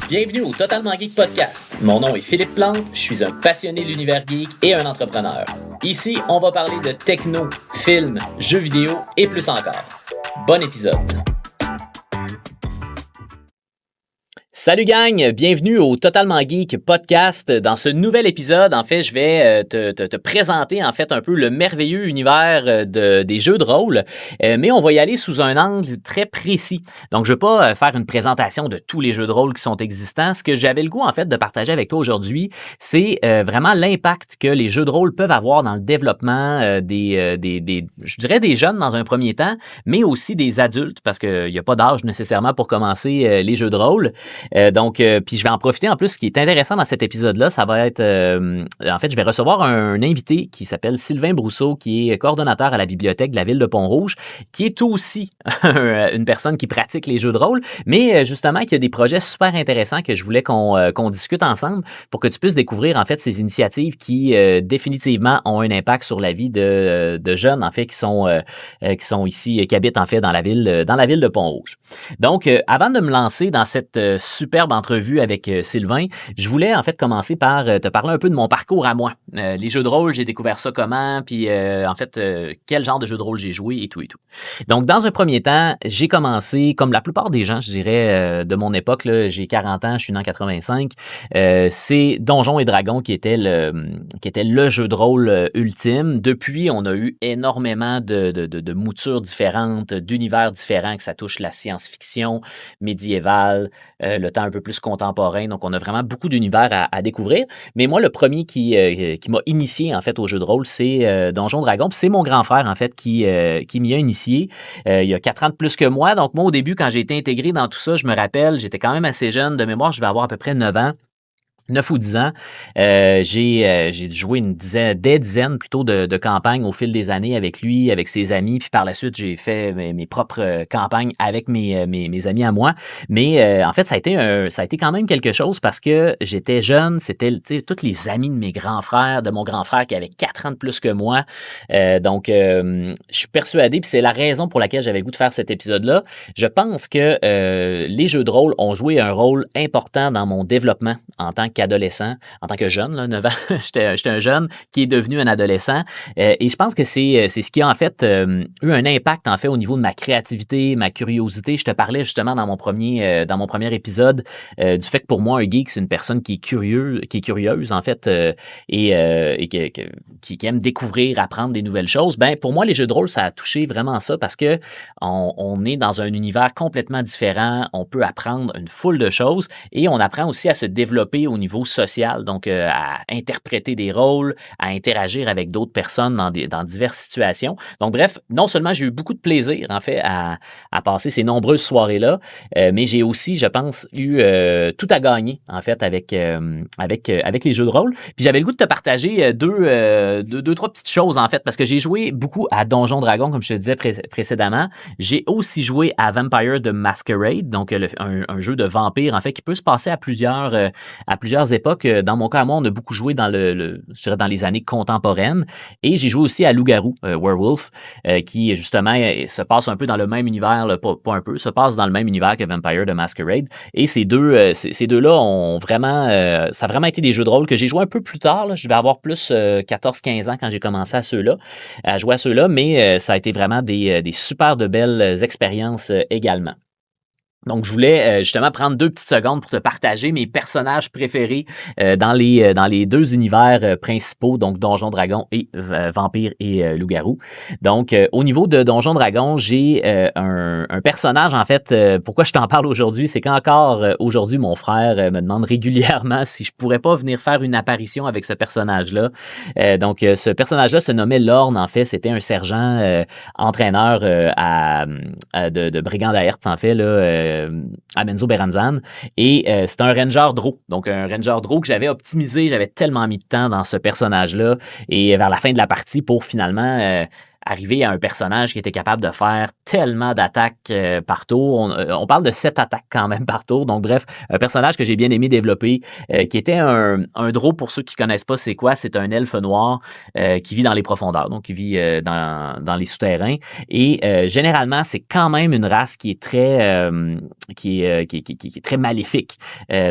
Bienvenue au Totalement Geek Podcast. Mon nom est Philippe Plante, je suis un passionné de l'univers geek et un entrepreneur. Ici, on va parler de techno, films, jeux vidéo et plus encore. Bon épisode. Salut gang, bienvenue au Totalement Geek Podcast. Dans ce nouvel épisode, en fait, je vais te présenter en fait un peu le merveilleux univers des jeux de rôle, mais on va y aller sous un angle très précis. Donc, je ne vais pas faire une présentation de tous les jeux de rôle qui sont existants. Ce que j'avais le goût en fait de partager avec toi aujourd'hui, c'est vraiment l'impact que les jeux de rôle peuvent avoir dans le développement je dirais des jeunes dans un premier temps, mais aussi des adultes, parce qu'il n'y a pas d'âge nécessairement pour commencer les jeux de rôle. Puis je vais en profiter en plus. Ce qui est intéressant dans cet épisode-là, ça va être... en fait, je vais recevoir un invité qui s'appelle Sylvain Brousseau, qui est coordonnateur à la bibliothèque de la ville de Pont-Rouge, qui est aussi une personne qui pratique les jeux de rôle, mais justement qui a des projets super intéressants que je voulais qu'on discute ensemble pour que tu puisses découvrir en fait ces initiatives qui définitivement ont un impact sur la vie de jeunes en fait qui sont ici, qui habitent en fait dans la ville de Pont-Rouge. Donc, avant de me lancer dans cette superbe entrevue avec Sylvain, je voulais en fait commencer par te parler un peu de mon parcours à moi. Les jeux de rôle, j'ai découvert ça comment, puis en fait, quel genre de jeux de rôle j'ai joué et tout et tout. Donc, dans un premier temps, j'ai commencé, comme la plupart des gens, je dirais, de mon époque, là, j'ai 40 ans, je suis né en 85, c'est Donjons et Dragons qui était le jeu de rôle ultime. Depuis, on a eu énormément de moutures différentes, d'univers différents, que ça touche la science-fiction médiévale, le temps un peu plus contemporain. Donc, on a vraiment beaucoup d'univers à découvrir. Mais moi, le premier qui m'a initié, en fait, au jeu de rôle, c'est Donjons Dragons. Puis c'est mon grand frère, en fait, qui m'y a initié. Il y a 4 ans de plus que moi. Donc, moi, au début, quand j'ai été intégré dans tout ça, je me rappelle, j'étais quand même assez jeune. De mémoire, je vais avoir à peu près 9 ans. 9 ou 10 ans, j'ai joué des dizaines plutôt de campagnes au fil des années avec lui, avec ses amis, puis par la suite, j'ai fait mes propres campagnes avec mes amis à moi. Mais en fait, ça a été quand même quelque chose parce que j'étais jeune, c'était tous les amis de mes grands frères, de mon grand frère qui avait 4 ans de plus que moi. Donc, je suis persuadé, puis c'est la raison pour laquelle j'avais le goût de faire cet épisode-là. Je pense que les jeux de rôle ont joué un rôle important dans mon développement en tant qu'adolescent, en tant que jeune, là, 9 ans, j'étais un jeune qui est devenu un adolescent. Et je pense que c'est ce qui a en fait eu un impact en fait au niveau de ma créativité, ma curiosité. Je te parlais justement dans mon premier épisode du fait que pour moi, un geek, c'est une personne qui est curieuse en fait et qui aime découvrir, apprendre des nouvelles choses. Ben pour moi, les jeux de rôle, ça a touché vraiment ça parce que on est dans un univers complètement différent. On peut apprendre une foule de choses et on apprend aussi à se développer au niveau social, donc à interpréter des rôles, à interagir avec d'autres personnes dans diverses situations. Donc bref, non seulement j'ai eu beaucoup de plaisir en fait à passer ces nombreuses soirées-là, mais j'ai aussi, je pense, eu tout à gagner en fait avec les jeux de rôle. Puis j'avais le goût de te partager deux, trois petites choses en fait, parce que j'ai joué beaucoup à Donjons Dragons, comme je te disais précédemment. J'ai aussi joué à Vampire the Masquerade, donc un jeu de vampire en fait qui peut se passer à plusieurs époques. Dans mon cas, moi, on a beaucoup joué je dirais dans les années contemporaines. Et j'ai joué aussi à Loup-garou, Werewolf, qui justement se passe un peu dans le même univers, là, pas un peu, se passe dans le même univers que Vampire the Masquerade. Et ces deux-là ont vraiment, ça a vraiment été des jeux de rôle que j'ai joué un peu plus tard. Là. Je vais avoir plus 14-15 ans quand j'ai commencé à jouer à ceux-là, mais ça a été vraiment des super de belles expériences également. Donc, je voulais justement prendre 2 petites secondes pour te partager mes personnages préférés dans les 2 univers principaux, donc Donjons Dragons et Vampire et Loup-garou. Donc, au niveau de Donjons Dragons, j'ai un personnage, en fait, pourquoi je t'en parle aujourd'hui, c'est qu'encore aujourd'hui, mon frère me demande régulièrement si je pourrais pas venir faire une apparition avec ce personnage-là. Donc, ce personnage-là se nommait Lorne, en fait, c'était un sergent entraîneur de Brigand d'Aerts, en fait, là, à Menzo-Beranzan. Et c'est un Ranger Drow. Donc, un Ranger Drow que j'avais optimisé. J'avais tellement mis de temps dans ce personnage-là. Et vers la fin de la partie, pour finalement arriver à un personnage qui était capable de faire tellement d'attaques par tour. On parle de 7 attaques quand même par tour. Donc, bref, un personnage que j'ai bien aimé développer, qui était un draw, pour ceux qui ne connaissent pas c'est quoi, c'est un elfe noir qui vit dans les profondeurs, donc qui vit dans les souterrains. Et généralement, c'est quand même une race qui est très, qui est très maléfique.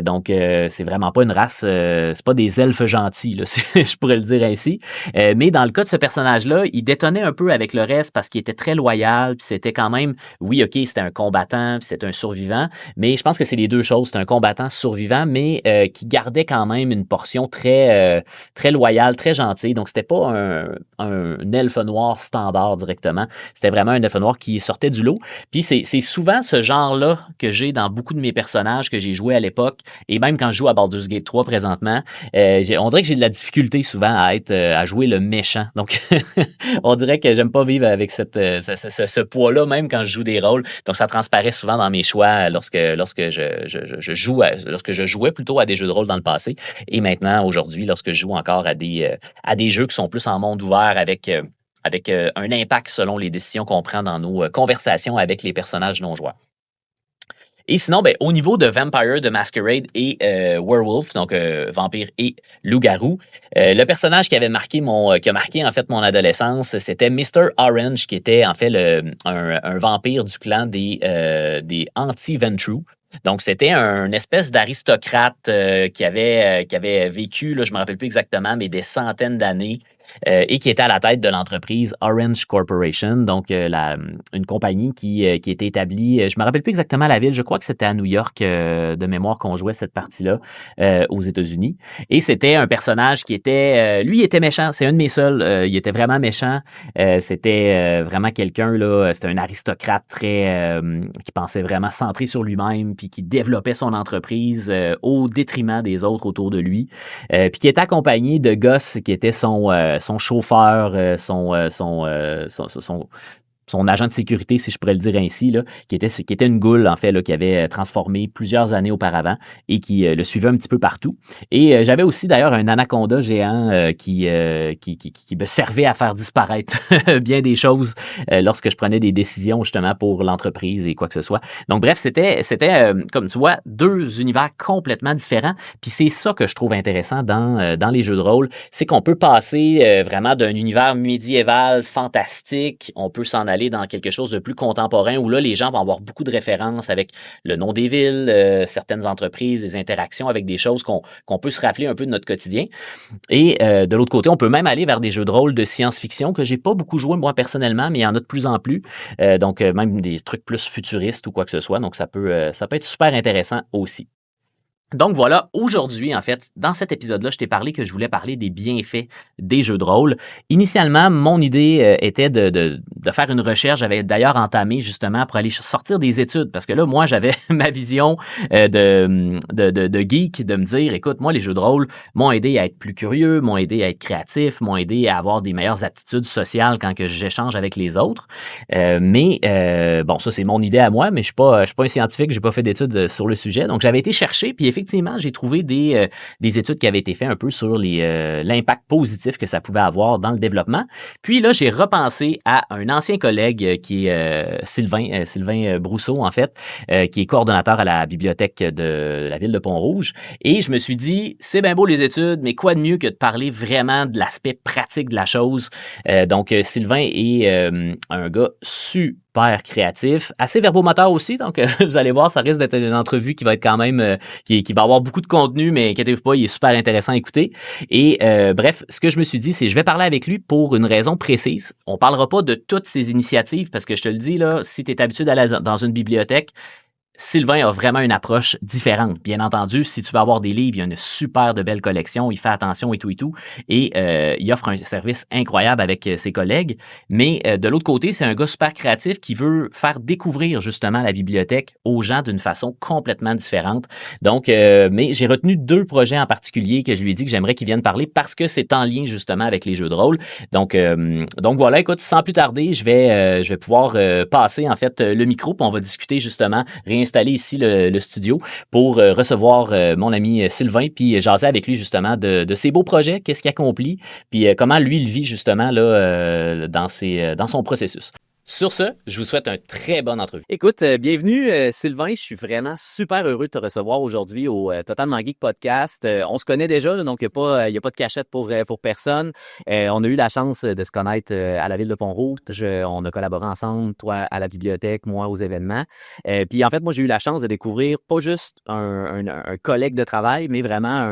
Donc, c'est vraiment pas une race, c'est pas des elfes gentils, là, je pourrais le dire ainsi. Mais dans le cas de ce personnage-là, il détonnait un peu avec le reste parce qu'il était très loyal, puis c'était quand même, oui, OK, c'était un combattant, puis c'était un survivant, mais je pense que c'est les deux choses. C'est un combattant survivant, mais qui gardait quand même une portion très, très loyale, très gentille. Donc, c'était pas un elfe noir standard directement. C'était vraiment un elfe noir qui sortait du lot. Puis, c'est souvent ce genre-là que j'ai dans beaucoup de mes personnages que j'ai joué à l'époque, et même quand je joue à Baldur's Gate 3 présentement, on dirait que j'ai de la difficulté souvent à jouer le méchant. Donc, on dirait que j'aime pas vivre avec ce poids-là, même quand je joue des rôles. Donc, ça transparaît souvent dans mes choix lorsque je jouais plutôt à des jeux de rôle dans le passé. Et maintenant, aujourd'hui, lorsque je joue encore à des jeux qui sont plus en monde ouvert avec un impact selon les décisions qu'on prend dans nos conversations avec les personnages non-joueurs. Et sinon, ben, au niveau de Vampire, de Masquerade et Werewolf, donc vampire et loup-garou, le personnage qui a marqué en fait mon adolescence, c'était Mr. Orange, qui était en fait un vampire du clan des Anti-Ventrue. Donc, c'était un espèce d'aristocrate qui avait vécu, là, je ne me rappelle plus exactement, mais des centaines d'années et qui était à la tête de l'entreprise Orange Corporation, donc une compagnie qui était établie, je ne me rappelle plus exactement la ville, je crois que c'était à New York de mémoire qu'on jouait cette partie-là aux États-Unis. Et c'était un personnage qui était, lui, il était méchant, c'est un de mes seuls, il était vraiment méchant, c'était vraiment quelqu'un, là, c'était un aristocrate très, qui pensait vraiment centré sur lui-même, puis qui développait son entreprise au détriment des autres autour de lui, puis qui était accompagné de Gus, qui était son chauffeur, son agent de sécurité, si je pourrais le dire ainsi, là, qui était une goule, en fait, là, qui avait transformé plusieurs années auparavant et qui le suivait un petit peu partout. Et j'avais aussi, d'ailleurs, un anaconda géant qui me servait à faire disparaître bien des choses lorsque je prenais des décisions, justement, pour l'entreprise et quoi que ce soit. Donc, bref, c'était comme tu vois, deux univers complètement différents. Puis c'est ça que je trouve intéressant dans les jeux de rôle, c'est qu'on peut passer vraiment d'un univers médiéval fantastique, on peut s'en aller dans quelque chose de plus contemporain où là, les gens vont avoir beaucoup de références avec le nom des villes, certaines entreprises, des interactions avec des choses qu'on peut se rappeler un peu de notre quotidien. Et de l'autre côté, on peut même aller vers des jeux de rôle de science-fiction que j'ai pas beaucoup joué moi personnellement, mais il y en a de plus en plus. Donc, même des trucs plus futuristes ou quoi que ce soit. Donc, ça peut être super intéressant aussi. Donc voilà, aujourd'hui, en fait, dans cet épisode-là, je t'ai parlé que je voulais parler des bienfaits des jeux de rôle. Initialement, mon idée était de faire une recherche. J'avais d'ailleurs entamé justement pour aller sortir des études parce que là, moi, j'avais ma vision de geek, de me dire, écoute, moi, les jeux de rôle m'ont aidé à être plus curieux, m'ont aidé à être créatif, m'ont aidé à avoir des meilleures aptitudes sociales quand que j'échange avec les autres. Mais bon, ça, c'est mon idée à moi, mais je suis pas un scientifique, j'ai pas fait d'études sur le sujet. Donc, j'avais été chercher, puis effectivement, j'ai trouvé des études qui avaient été faites un peu sur l'impact positif que ça pouvait avoir dans le développement. Puis là, j'ai repensé à un ancien collègue qui est Sylvain Brousseau, en fait, qui est coordonnateur à la bibliothèque de la ville de Pont-Rouge. Et je me suis dit, c'est bien beau les études, mais quoi de mieux que de parler vraiment de l'aspect pratique de la chose. Donc, Sylvain est un gars super créatif, assez verbomoteur aussi, donc vous allez voir, ça risque d'être une entrevue qui va être quand même, qui va avoir beaucoup de contenu, mais inquiétez-vous pas, il est super intéressant à écouter. Et bref, ce que je me suis dit, c'est je vais parler avec lui pour une raison précise. On parlera pas de toutes ses initiatives, parce que je te le dis, là, si tu es habitué d'aller dans une bibliothèque, Sylvain a vraiment une approche différente. Bien entendu, si tu veux avoir des livres, il y a une super de belle collection, il fait attention et tout. Et il offre un service incroyable avec ses collègues. Mais de l'autre côté, c'est un gars super créatif qui veut faire découvrir justement la bibliothèque aux gens d'une façon complètement différente. Donc, mais j'ai retenu deux projets en particulier que je lui ai dit que j'aimerais qu'il vienne parler parce que c'est en lien justement avec les jeux de rôle. Donc voilà, écoute, sans plus tarder, je vais pouvoir passer en fait le micro puis on va discuter justement, rien installer ici le studio pour recevoir mon ami Sylvain, puis jaser avec lui justement de ses beaux projets, qu'est-ce qu'il accomplit, puis comment lui il vit justement là, dans son processus. Sur ce, je vous souhaite un très bonne entrevue. Écoute, bienvenue Sylvain, je suis vraiment super heureux de te recevoir aujourd'hui au Totalement Geek Podcast. On se connaît déjà, là, donc il n'y a pas de cachette pour personne. On a eu la chance de se connaître à la ville de Pont-Rouge. On a collaboré ensemble, toi à la bibliothèque, moi aux événements. Puis en fait, moi j'ai eu la chance de découvrir pas juste un collègue de travail, mais vraiment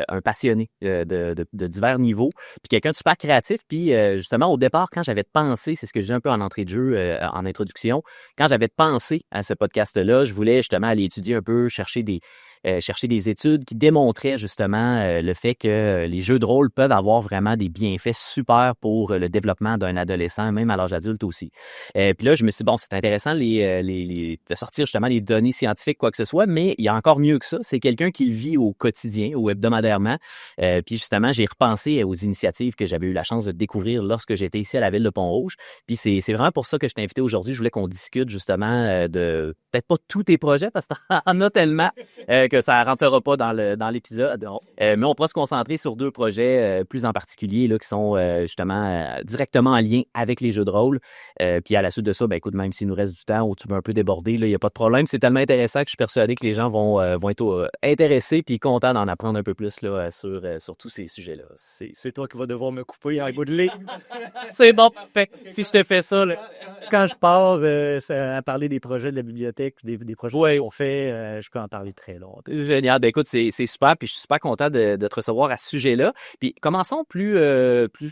un passionné de divers niveaux. Puis quelqu'un de super créatif. Puis justement, au départ, quand j'avais pensé, c'est ce que j'ai un peu en entrée de jeu, en introduction, quand j'avais pensé à ce podcast-là, je voulais justement aller étudier un peu, chercher des études qui démontraient justement le fait que les jeux de rôle peuvent avoir vraiment des bienfaits super pour le développement d'un adolescent, même à l'âge adulte aussi. Puis là, je me suis dit, bon, c'est intéressant de sortir justement les données scientifiques, quoi que ce soit, mais il y a encore mieux que ça. C'est quelqu'un qui le vit au quotidien ou hebdomadairement. Puis justement, j'ai repensé aux initiatives que j'avais eu la chance de découvrir lorsque j'étais ici à la ville de Pont-Rouge. Puis c'est vraiment pour ça que je t'ai invité aujourd'hui. Je voulais qu'on discute justement de peut-être pas tous tes projets parce que t'en as tellement que ça ne rentrera pas dans l'épisode. Mais on pourra se concentrer sur 2 projets plus en particulier là, qui sont justement directement en lien avec les jeux de rôle. Puis à la suite de ça, ben écoute, même s'il nous reste du temps ou tu veux un peu déborder, il n'y a pas de problème. C'est tellement intéressant que je suis persuadé que les gens vont être intéressés puis contents d'en apprendre un peu plus là, sur tous ces sujets-là. C'est toi qui vas devoir me couper un bout de lait. C'est bon, fait. Si je te fais ça, là, quand je pars à parler des projets de la bibliothèque, des projets qu'on fait, je peux en parler très longtemps. Génial. Ben écoute, c'est super, puis je suis super content de te recevoir à ce sujet-là. Puis commençons plus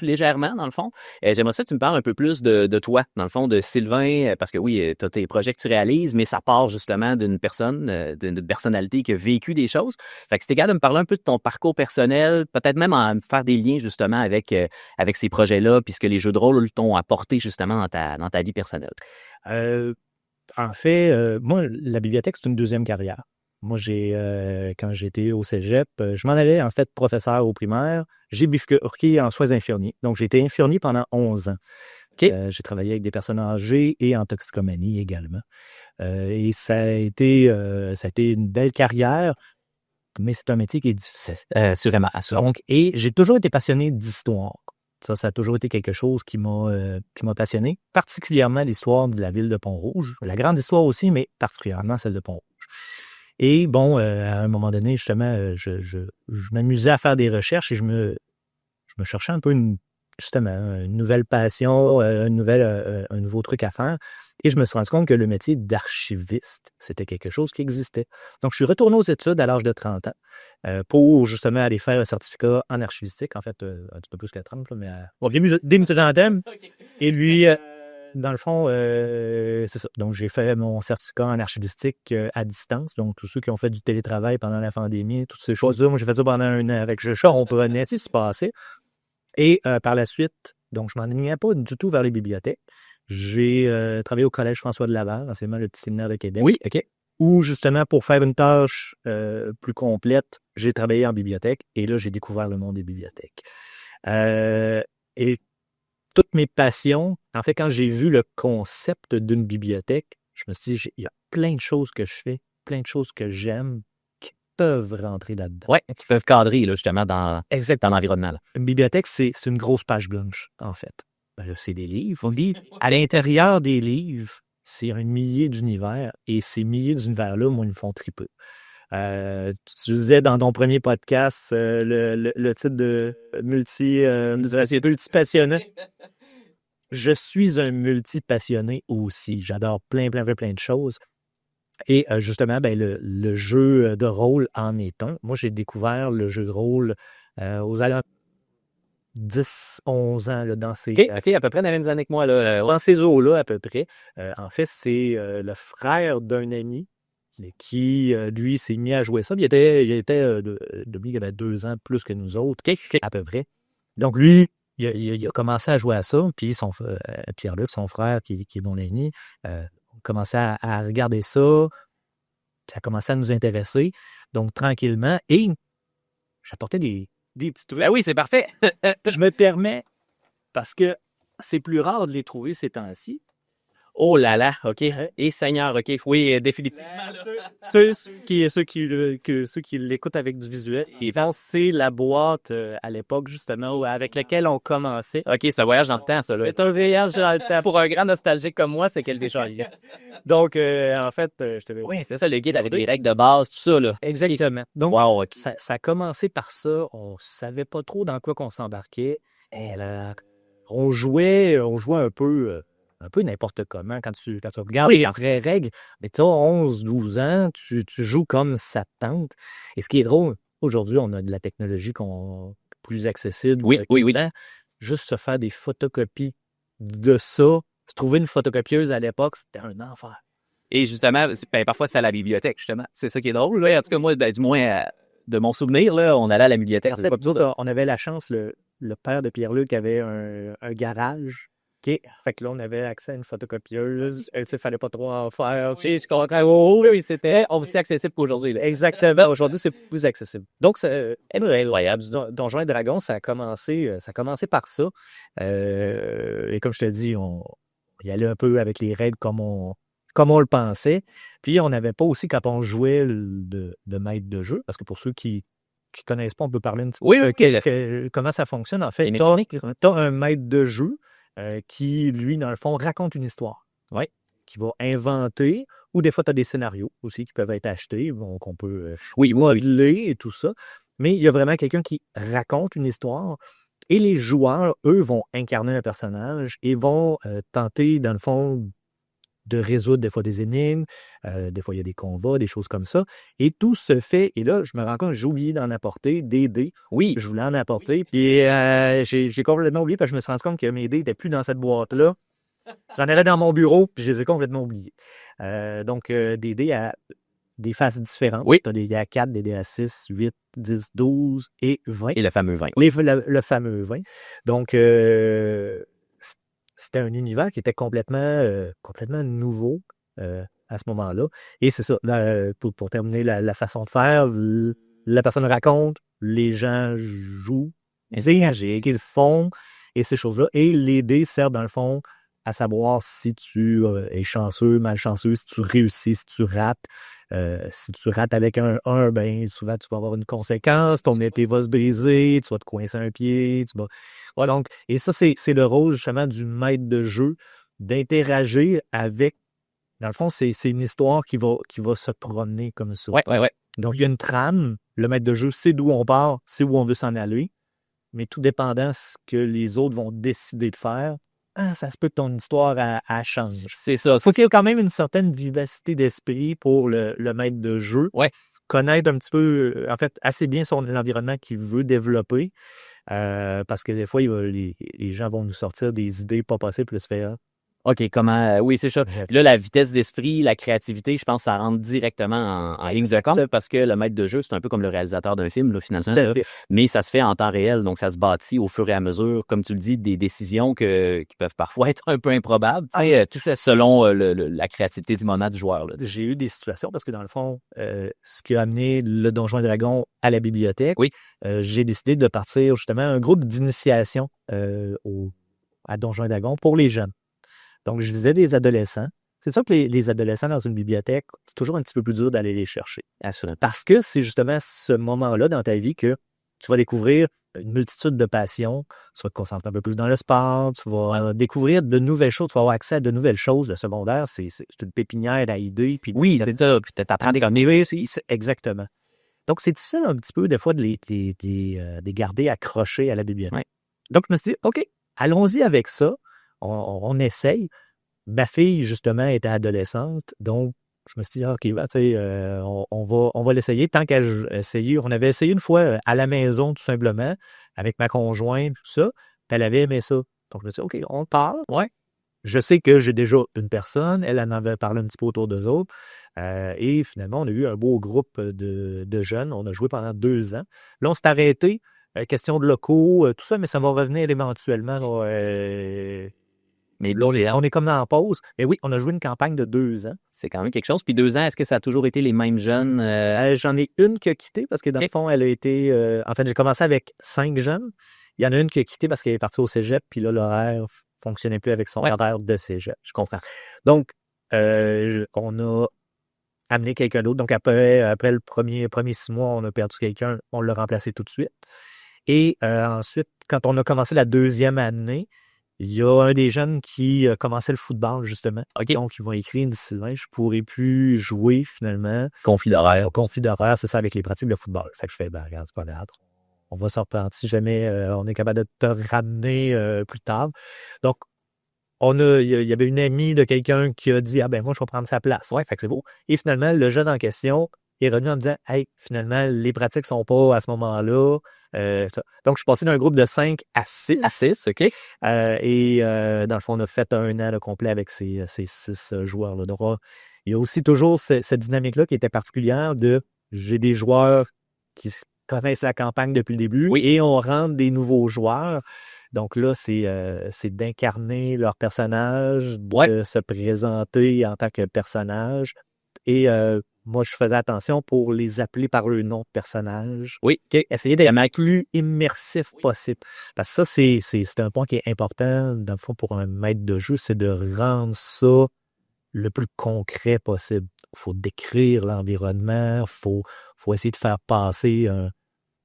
légèrement, dans le fond. J'aimerais ça que tu me parles un peu plus de toi, dans le fond, de Sylvain, parce que oui, tu as tes projets que tu réalises, mais ça part justement d'une personne, d'une personnalité qui a vécu des choses. Fait que c'était capable de me parler un peu de ton parcours personnel, peut-être même en faire des liens justement avec ces projets-là, puis ce que les jeux de rôle t'ont apporté justement dans ta vie personnelle. En fait, moi, la bibliothèque, c'est une deuxième carrière. Moi, quand j'étais au cégep, je m'en allais en fait professeur au primaire. J'ai bifurqué en soins infirmiers. Donc, j'ai été infirmier pendant 11 ans. OK. J'ai travaillé avec des personnes âgées et en toxicomanie également. Et ça a été une belle carrière, mais c'est un métier qui est difficile. Assurément. Donc, et j'ai toujours été passionné d'histoire. Ça a toujours été quelque chose qui m'a passionné, particulièrement l'histoire de la ville de Pont-Rouge. La grande histoire aussi, mais particulièrement celle de Pont-Rouge. Et bon, à un moment donné, justement, je m'amusais à faire des recherches et je me cherchais un peu une nouvelle passion, un nouveau truc à faire. Et je me suis rendu compte que le métier d'archiviste, c'était quelque chose qui existait. Donc, je suis retourné aux études à l'âge de 30 ans pour justement aller faire un certificat en archivistique, en fait, un petit peu plus que 30, là, mais des multitanthèmes. Et lui, dans le fond, c'est ça. Donc, j'ai fait mon certificat en archivistique à distance. Donc, tous ceux qui ont fait du télétravail pendant la pandémie, toutes ces choses-là, moi, j'ai fait ça pendant 1 an avec je comprenais ce qui se passait. Et par la suite, donc je ne m'enlignais pas du tout vers les bibliothèques. J'ai travaillé au Collège François de Laval, anciennement le petit séminaire de Québec. Oui, OK. Où justement, pour faire une tâche plus complète, j'ai travaillé en bibliothèque et là, j'ai découvert le monde des bibliothèques. Et toutes mes passions, en fait, quand j'ai vu le concept d'une bibliothèque, je me suis dit, il y a plein de choses que je fais, plein de choses que j'aime qui peuvent rentrer là-dedans. Oui, qui peuvent cadrer là, justement dans l'environnement. Là. Une bibliothèque, c'est une grosse page blanche, en fait. Ben là, c'est des livres. À l'intérieur des livres, c'est un millier d'univers et ces milliers d'univers-là, moi, ils me font triper. Tu disais dans ton premier podcast le titre de multi-passionné. Je suis un multi-passionné aussi. J'adore plein de choses. Et justement, ben, le jeu de rôle en est un. Moi, j'ai découvert le jeu de rôle aux alentours 10, 11 ans là, dans ces... OK, à peu près dans les mêmes années que moi. Là, dans ces eaux-là, à peu près. En fait, c'est le frère d'un ami qui, lui, s'est mis à jouer ça. Il était lui, il avait 2 ans plus que nous autres, à peu près. Donc, lui, il a commencé à jouer à ça. Puis, Pierre-Luc, son frère, qui est mon ami, commençait à regarder ça. Ça a commencé à nous intéresser. Donc, tranquillement. Et j'apportais des petits trucs. Ah oui, c'est parfait. Je me permets, parce que c'est plus rare de les trouver ces temps-ci. Oh là là, OK. Et Seigneur, OK. Oui, définitivement. Ceux qui l'écoutent avec du visuel, ils pensent que c'est la boîte à l'époque, justement, avec laquelle on commençait. OK, c'est un voyage dans le temps, ça, là. C'est un voyage dans le temps. Pour un grand nostalgique comme moi, c'est qu'elle déjà y est. Donc, en fait, je te Oui, c'est ça, le guide avec les règles de base, tout ça, là. Exactement. Donc, Wow, OK. ça a commencé par ça. On savait pas trop dans quoi qu'on s'embarquait. Et là, on jouait un peu n'importe comment quand tu regardes les vraies règles. Mais tu as 11, 12 ans, tu joues comme ça te tente. Et ce qui est drôle, aujourd'hui, on a de la technologie plus accessible. Oui. Juste se faire des photocopies de ça. Se trouver une photocopieuse à l'époque, c'était un enfer. Et justement, parfois, c'est à la bibliothèque, justement. C'est ça qui est drôle, là. En tout cas, moi, du moins, de mon souvenir, là, on allait à la bibliothèque. On avait la chance, le père de Pierre-Luc avait un garage. OK. Fait que là, on avait accès à une photocopieuse. Il ne fallait pas trop en faire. Je comprends. Oui, c'était aussi accessible qu'aujourd'hui. Exactement. Aujourd'hui, c'est plus accessible. Donc, c'est incroyable. Donjons et Dragons, ça a commencé par ça. Et comme je te dis, on y allait un peu avec les règles comme on le pensait. Puis, on n'avait pas aussi, quand on jouait de maître de jeu, parce que pour ceux qui ne connaissent pas, on peut parler un petit peu comment ça fonctionne. En fait, tu as un maître de jeu qui, lui, dans le fond, raconte une histoire. Oui. Qui va inventer, ou des fois, tu as des scénarios aussi qui peuvent être achetés, donc on peut modeler et tout ça. Mais il y a vraiment quelqu'un qui raconte une histoire. Et les joueurs, eux, vont incarner un personnage et vont tenter, dans le fond, de résoudre des fois des énigmes, des fois il y a des combats, des choses comme ça. Et tout se fait, et là, je me rends compte que j'ai oublié d'en apporter des dés. Oui. Je voulais en apporter, puis j'ai complètement oublié parce que je me suis rendu compte que mes dés n'étaient plus dans cette boîte-là. J'en avais dans mon bureau, puis je les ai complètement oubliés. Donc, des dés à des faces différentes. Oui. Tu as des dés à 4, des dés à 6, 8, 10, 12 et 20. Et le fameux 20. Le fameux 20. Donc, c'était un univers qui était complètement nouveau à ce moment-là. Et c'est ça, pour terminer la façon de faire, la personne raconte, les gens jouent, qu'ils font, et ces choses-là. Et les dés servent, dans le fond, à savoir si tu es chanceux, malchanceux, si tu réussis, si tu rates. Si tu rates avec un 1, ben souvent tu vas avoir une conséquence, ton épée va se briser, tu vas te coincer un pied, voilà, donc, et ça, c'est le rôle justement du maître de jeu, d'interagir avec. Dans le fond, c'est une histoire qui va se promener comme ça. Ouais. Donc, il y a une trame, le maître de jeu sait d'où on part, sait où on veut s'en aller, mais tout dépendant de ce que les autres vont décider de faire, ça se peut que ton histoire elle change. C'est ça. Faut qu'il y ait quand même une certaine vivacité d'esprit pour le maître de jeu. Ouais. Connaître un petit peu, en fait, assez bien l'environnement qu'il veut développer. Parce que des fois, les gens vont nous sortir des idées pas possibles pour se faire. OK, comment... oui, c'est ça. Puis là, la vitesse d'esprit, la créativité, je pense que ça rentre directement en ligne de compte parce que le maître de jeu, c'est un peu comme le réalisateur d'un film, là, finalement. Là, mais ça se fait en temps réel, donc ça se bâtit au fur et à mesure, comme tu le dis, des décisions qui peuvent parfois être un peu improbables, tout selon la créativité du moment du joueur. Là. J'ai eu des situations parce que dans le fond, ce qui a amené le Donjon et Dragon à la bibliothèque, j'ai décidé de partir justement un groupe d'initiation à Donjon et Dragon pour les jeunes. Donc, je visais des adolescents. C'est sûr que les adolescents dans une bibliothèque, c'est toujours un petit peu plus dur d'aller les chercher. Assurément. Parce que c'est justement ce moment-là dans ta vie que tu vas découvrir une multitude de passions. Tu vas te concentrer un peu plus dans le sport. Tu vas découvrir de nouvelles choses. Tu vas avoir accès à de nouvelles choses. Le secondaire, c'est une pépinière à idées. Puis oui, c'est ça. Puis t'apprends des connaissances. Exactement. Donc, c'est difficile un petit peu, des fois, de les garder accrochés à la bibliothèque. Ouais. Donc, je me suis dit, OK, allons-y avec ça. On essaye. Ma fille, justement, était adolescente, donc je me suis dit, OK, on va l'essayer. Tant qu'à essayer, on avait essayé une fois à la maison, tout simplement, avec ma conjointe, tout ça, puis elle avait aimé ça. Donc, je me suis dit, OK, on parle. Ouais. Je sais que j'ai déjà une personne, elle en avait parlé un petit peu autour d'eux autres, et finalement, on a eu un beau groupe de jeunes. On a joué pendant 2 ans. Là, on s'est arrêté. Question de locaux, tout ça, mais ça va revenir éventuellement. Mais là, on est comme en pause. Mais oui, on a joué une campagne de 2 ans. C'est quand même quelque chose. Puis 2 ans, est-ce que ça a toujours été les mêmes jeunes? J'en ai une qui a quitté parce que dans le fond, elle a été... en fait, j'ai commencé avec 5 jeunes. Il y en a une qui a quitté parce qu'elle est partie au cégep. Puis là, l'horaire fonctionnait plus avec son horaire de cégep. Je comprends. Donc, on a amené quelqu'un d'autre. Donc, après le premier 6 mois, on a perdu quelqu'un, on l'a remplacé tout de suite. Et ensuite, quand on a commencé la 2e année, il y a un des jeunes qui commençait le football, justement. OK. Donc, ils m'ont écrit, Sylvain, je pourrais plus jouer, finalement. Conflit d'horaire. Conflit d'horaire, c'est ça, avec les pratiques de football. Fait que je fais, ben, regarde, c'est pas grave. On va s'en reprendre si jamais on est capable de te ramener plus tard. Donc, il y avait une amie de quelqu'un qui a dit, ah ben, moi, je vais prendre sa place. Ouais, fait que c'est beau. Et finalement, le jeune en question est revenu en me disant, hey, finalement, les pratiques sont pas à ce moment-là. Ça. Donc, je suis passé d'un groupe de 5 à 6. À 6, OK. Et dans le fond, on a fait un an complet avec ces 6 joueurs-là. Donc, il y a aussi toujours cette dynamique-là qui était particulière de j'ai des joueurs qui connaissent la campagne depuis le début et on rentre des nouveaux joueurs. Donc là, c'est d'incarner leur personnage, de se présenter en tant que personnage. Et moi, je faisais attention pour les appeler par le nom de personnage. Oui. Essayer d'être le plus immersif possible. Parce que ça, c'est un point qui est important, dans le fond, pour un maître de jeu, c'est de rendre ça le plus concret possible. Il faut décrire l'environnement, il faut essayer de faire passer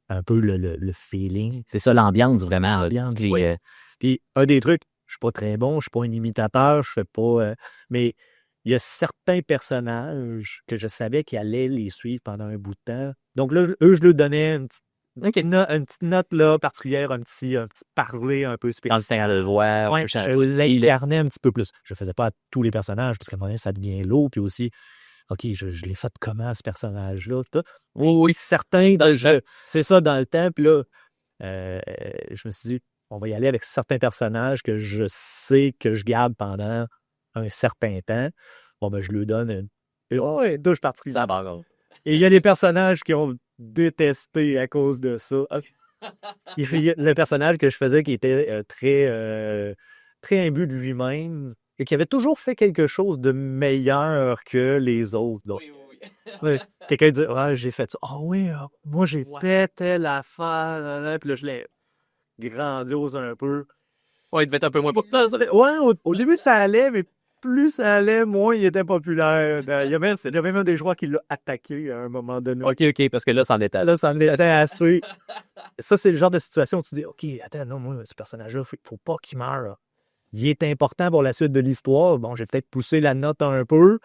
un peu le feeling. C'est ça, l'ambiance, vraiment. L'ambiance, oui. Puis, un des trucs, je suis pas très bon, je suis pas un imitateur, je fais pas... mais il y a certains personnages que je savais qu'ils allaient les suivre pendant un bout de temps. Donc là, eux, je leur donnais une petite note là, particulière, un petit parler un peu spécial. Dans le Seigneur de voix. Ouais, je l'incarnais un petit peu plus. Je faisais pas à tous les personnages, parce qu'à un moment donné, ça devient lourd, puis aussi... OK, je l'ai fait comment, ce personnage-là? Oui, certains dans le jeu. C'est ça, dans le temps. Puis là, je me suis dit, on va y aller avec certains personnages que je sais que je garde pendant un certain temps. Bon, ben, je lui donne une douche particulière. Et il y a des personnages qui ont détesté à cause de ça. Il y a le personnage que je faisais qui était très imbu de lui-même, et qui avait toujours fait quelque chose de meilleur que les autres. Donc, quelqu'un dit, j'ai fait ça. Moi, j'ai pété l'affaire. Puis là, je l'ai grandiose un peu. Ouais, il devait être un peu moins populaire. Ouais, au début, ça allait, mais plus ça allait, moins il était populaire. Il y avait même des joueurs qui l'ont attaqué à un moment donné. OK, parce que là, ça en était assez. Là, ça en était assez. Ça, c'est le genre de situation où tu dis, OK, attends, non, moi, ce personnage-là, faut pas qu'il meure. Il est important pour la suite de l'histoire. Bon, j'ai peut-être poussé la note un peu,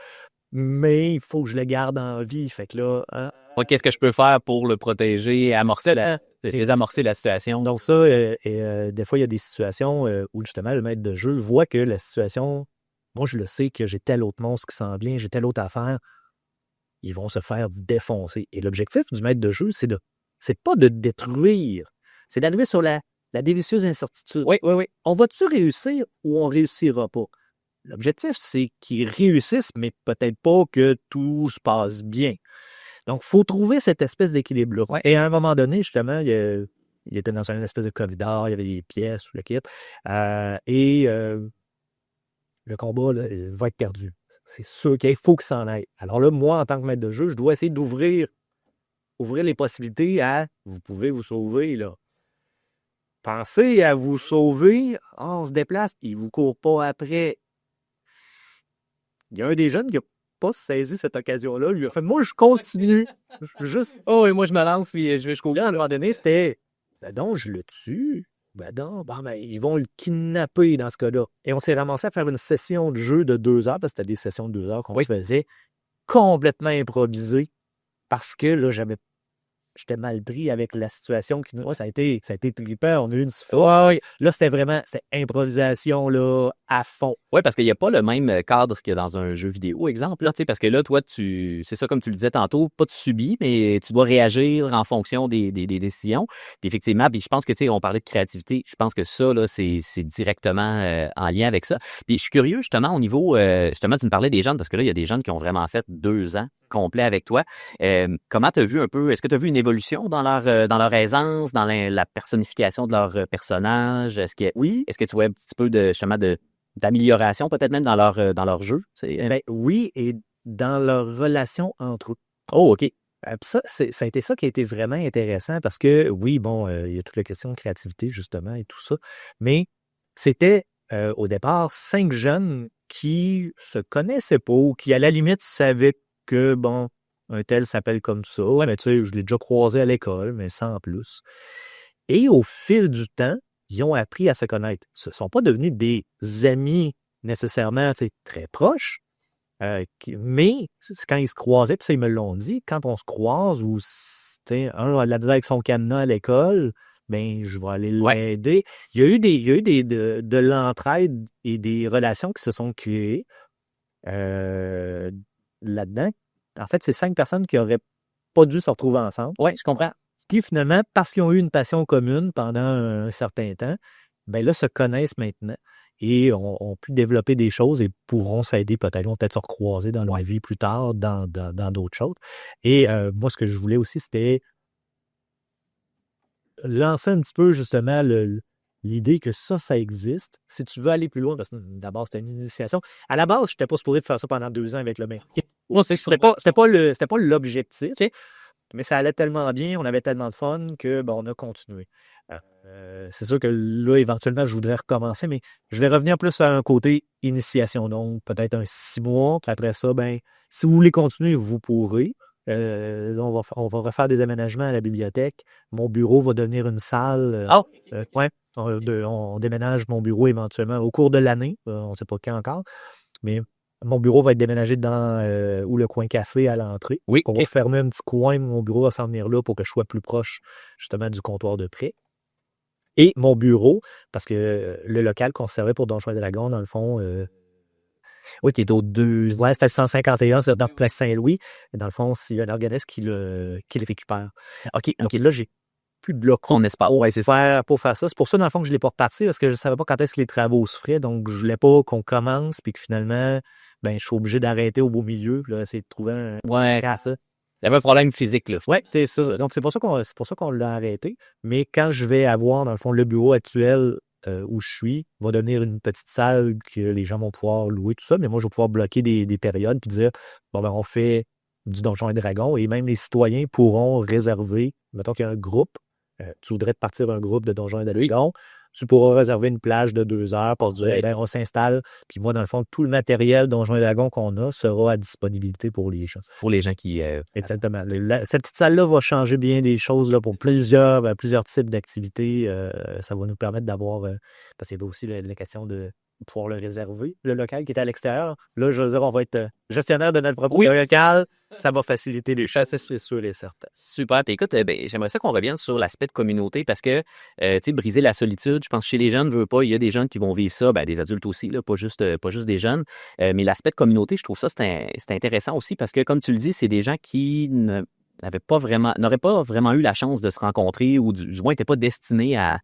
mais il faut que je le garde en vie. Fait que là... Qu'est-ce que je peux faire pour le protéger, désamorcer la situation? Donc ça, des fois, il y a des situations où justement le maître de jeu voit que la situation... Moi, je le sais que j'ai tel autre monstre qui s'en vient, j'ai telle autre affaire. Ils vont se faire défoncer. Et l'objectif du maître de jeu, c'est pas de détruire. C'est d'arriver sur la délicieuse incertitude. Oui. On va-tu réussir ou on réussira pas? L'objectif, c'est qu'ils réussissent, mais peut-être pas que tout se passe bien. Donc, il faut trouver cette espèce d'équilibre-là. Ouais. Et à un moment donné, justement, il était dans une espèce de corridor, il y avait des pièces, tout le kit. Le combat là, il va être perdu. C'est sûr qu'il faut qu'il s'en aille. Alors là, moi, en tant que maître de jeu, je dois essayer d'ouvrir les possibilités à vous pouvez vous sauver, là. Pensez à vous sauver. On se déplace, il ne vous court pas après. Il y a un des jeunes qui n'a pas saisi cette occasion-là. Lui a fait, moi, je continue. Juste. Oh, et moi, je me lance, puis je vais jusqu'au bout. À un moment donné, c'était, donc, je le tue. Ils vont le kidnapper dans ce cas-là. Et on s'est ramassé à faire une session de jeu de 2 heures, parce que c'était des sessions de 2 heures qu'on faisait, complètement improvisées, parce que là, j'étais mal pris avec la situation. Ça a été trippant. On a eu une souffle. Là, c'était improvisation là, à fond. Oui, parce qu'il n'y a pas le même cadre que dans un jeu vidéo, exemple. Là, parce que là, toi, c'est ça, comme tu le disais tantôt, pas tu subis, mais tu dois réagir en fonction des décisions. Puis effectivement, je pense que, on parlait de créativité. Je pense que ça, là, c'est directement en lien avec ça. Puis je suis curieux, justement, au niveau... justement, tu me parlais des jeunes, parce que là, il y a des jeunes qui ont vraiment fait 2 ans complet avec toi. Comment tu as vu un peu... Est-ce que tu as vu une évolution dans leur aisance, dans la personnification de leur personnage? Est-ce que tu vois un petit peu d'amélioration, peut-être même dans leur jeu? Oui, et dans leur relation entre eux. Oh, OK. Ça a été ça qui a été vraiment intéressant parce que, oui, bon, il y a toute la question de créativité, justement, et tout ça, mais c'était au départ, 5 jeunes qui se connaissaient pas ou qui, à la limite, savaient que, bon, un tel s'appelle comme ça. Ouais, mais tu sais, je l'ai déjà croisé à l'école, mais sans plus. Et au fil du temps, ils ont appris à se connaître. Ce ne sont pas devenus des amis nécessairement très proches, mais c'est quand ils se croisaient, puis ça, ils me l'ont dit, quand on se croise ou un a de la misère avec son cadenas à l'école, ben je vais aller l'aider. Il y a eu de l'entraide et des relations qui se sont créées là-dedans. En fait, c'est 5 personnes qui n'auraient pas dû se retrouver ensemble. Oui, je comprends. Qui, finalement, parce qu'ils ont eu une passion commune pendant un certain temps, ben là, se connaissent maintenant et ont pu développer des choses et pourront s'aider peut-être, vont peut-être se recroiser dans leur vie plus tard, dans d'autres choses. Et moi, ce que je voulais aussi, c'était lancer un petit peu, justement, l'idée que ça existe. Si tu veux aller plus loin, parce que d'abord, c'était une initiation. À la base, je n'étais pas supposé faire ça pendant 2 ans avec le même. C'était pas l'objectif. Mais ça allait tellement bien, on avait tellement de fun que on a continué. C'est sûr que là, éventuellement, je voudrais recommencer, mais je vais revenir plus à un côté initiation. Donc, peut-être un 6 mois. Puis après ça, si vous voulez continuer, vous pourrez. On va refaire des aménagements à la bibliothèque. Mon bureau va devenir une salle. On déménage mon bureau éventuellement au cours de l'année. On ne sait pas quand encore. Mais mon bureau va être déménagé dans où le coin café à l'entrée. Oui. On va fermer un petit coin, mon bureau va s'en venir là pour que je sois plus proche justement du comptoir de prêt. Et mon bureau, parce que le local qu'on servait pour Donjons et Dragons, dans le fond, qui est au 2. Ouais, c'était le 151, c'est dans Place Saint-Louis. Et dans le fond, c'est un organisme qui le récupère. OK, là, j'ai plus de bloc. On espère. Ouais, c'est ça. Pour faire ça. C'est pour ça, dans le fond, que je ne l'ai pas reparti parce que je ne savais pas quand est-ce que les travaux se feraient. Donc, je ne voulais pas qu'on commence puis que finalement, je suis obligé d'arrêter au beau milieu. Là, essayer de trouver un cas à ça. Il y avait un problème physique, là. Oui, c'est ça. Donc, c'est pour ça qu'on l'a arrêté. Mais quand je vais avoir, dans le fond, le bureau actuel où je suis, va devenir une petite salle que les gens vont pouvoir louer, tout ça. Mais moi, je vais pouvoir bloquer des périodes puis dire, on fait du Donjons et Dragons et même les citoyens pourront réserver, mettons qu'il y a un groupe, tu voudrais te partir un groupe de Donjons et Dragons, tu pourras réserver une plage de 2 heures pour dire, on s'installe. Puis moi, dans le fond, tout le matériel Donjons et Dragons qu'on a sera à disponibilité pour les gens. Pour les gens qui... Exactement. Cette petite salle-là va changer bien des choses là, pour plusieurs types d'activités. Ça va nous permettre d'avoir... parce qu'il y avait aussi la question de pouvoir le réserver, le local qui est à l'extérieur. Là, je veux dire, on va être gestionnaire de notre propre local. Ça va faciliter les choses, c'est sûr et certain. Super. Puis écoute, j'aimerais ça qu'on revienne sur l'aspect de communauté parce que, briser la solitude, je pense que chez les jeunes, il y a des jeunes qui vont vivre ça, des adultes aussi, là, pas juste des jeunes. Mais l'aspect de communauté, je trouve ça, c'est intéressant aussi parce que, comme tu le dis, c'est des gens qui n'auraient pas vraiment eu la chance de se rencontrer ou du moins n'étaient pas destinés à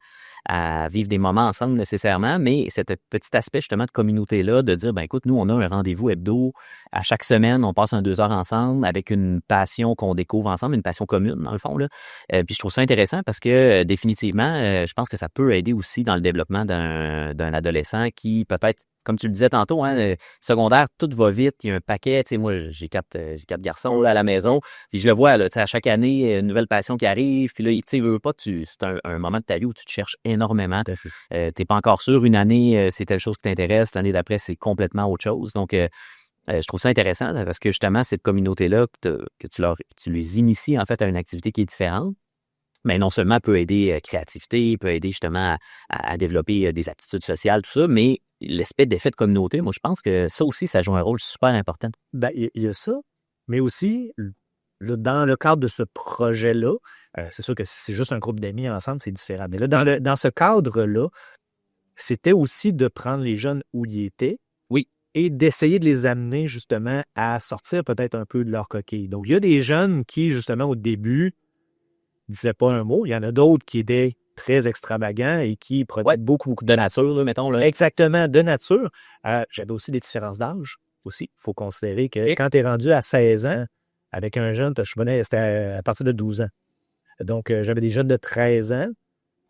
vivre des moments ensemble nécessairement, mais cet petit aspect justement de communauté-là, de dire, écoute, nous, on a un rendez-vous hebdo, à chaque semaine, on passe 2 heures ensemble avec une passion qu'on découvre ensemble, une passion commune, dans le fond, là. Puis je trouve ça intéressant parce que définitivement, je pense que ça peut aider aussi dans le développement d'un adolescent qui peut-être, comme tu le disais tantôt, secondaire, tout va vite, il y a un paquet, moi, j'ai 4 garçons là, à la maison, puis je le vois, là, à chaque année, une nouvelle passion qui arrive, puis là, veux pas, c'est un moment de ta vie où tu te cherches énormément, t'es pas encore sûr, une année, c'est telle chose qui t'intéresse, l'année d'après, c'est complètement autre chose, donc je trouve ça intéressant parce que justement, cette communauté-là, que tu les inities en fait à une activité qui est différente, mais non seulement peut aider créativité, peut aider justement à développer des aptitudes sociales, tout ça, mais l'aspect d'effet de communauté, moi, je pense que ça aussi, ça joue un rôle super important. Il y a ça, mais aussi, dans le cadre de ce projet-là, c'est sûr que si c'est juste un groupe d'amis ensemble, c'est différent. Mais là, dans ce cadre-là, c'était aussi de prendre les jeunes où ils étaient. Oui. Et d'essayer de les amener, justement, à sortir peut-être un peu de leur coquille. Donc, il y a des jeunes qui, justement, au début, disaient pas un mot. Il y en a d'autres qui étaient très extravagants et qui prenaient beaucoup de nature, là, mettons. Là. Exactement, de nature. J'avais aussi des différences d'âge aussi. Il faut considérer que quand tu es rendu à 16 ans, avec un jeune, c'était à partir de 12 ans. Donc, j'avais des jeunes de 13 ans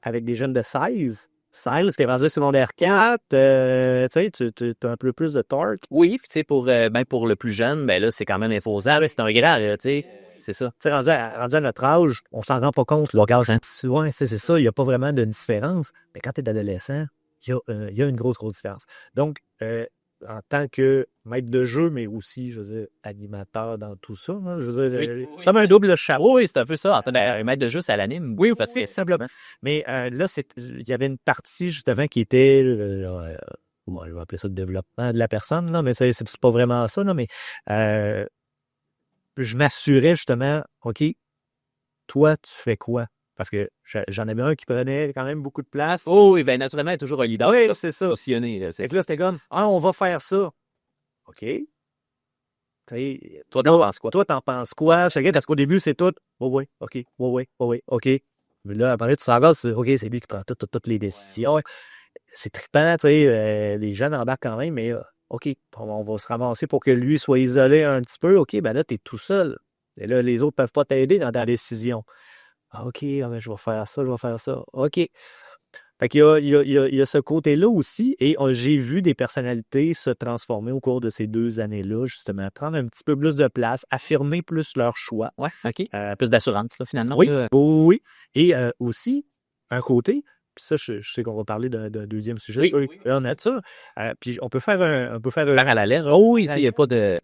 avec des jeunes de 16. 16, t'es rendu secondaire 4, tu as un peu plus de torque. Oui, tu sais, pour le plus jeune, là, c'est quand même imposant. C'est un grand, tu sais. C'est ça. Tu sais, rendu à notre âge, on s'en rend pas compte. Le gars, c'est ça, il n'y a pas vraiment de différence. Mais quand tu es adolescent, il y a une grosse différence. Donc, en tant que maître de jeu, mais aussi, je veux dire, animateur dans tout ça, hein, je veux dire, comme un double chapeau. Oui, c'est un peu ça. En fait, un maître de jeu, ça l'anime. Oui, Parce que simplement. Mais là, il y avait une partie, justement, qui était, bon, je vais appeler ça le développement de la personne, là, mais c'est pas vraiment ça, là, mais je m'assurais, justement, OK, toi, tu fais quoi? Parce que j'en avais un qui prenait quand même beaucoup de place. oh, oui, ben naturellement, il y a toujours un leader. Oui, c'est ça. Positionné. Là, Fait que là, c'était comme, on va faire ça. OK. Tu sais, Toi, t'en penses quoi? Toi, t'en penses quoi? Parce qu'au début, c'est tout. Oui, OK. Oui, OK. Mais là, après, tu t'en c'est OK, c'est lui qui prend toutes les décisions. Ouais. C'est trippant, tu sais. Les jeunes embarquent quand même, mais OK, on va se ramasser pour que lui soit isolé un petit peu. OK, ben là, t'es tout seul. Et là, les autres peuvent pas t'aider dans ta décision. Ah, OK, ben, je vais faire ça. OK. Fait qu'il il y a ce côté-là aussi, et j'ai vu des personnalités se transformer au cours de ces 2 années-là, justement, prendre un petit peu plus de place, affirmer plus leur choix. Ouais, OK. Plus d'assurance, là, finalement. Oui, là. oui. Et aussi, un côté, puis ça, je sais qu'on va parler d'un deuxième sujet. Oui. Honnête, ça. Puis on peut faire un Parallèle. Oh oui, il n'y a pas de...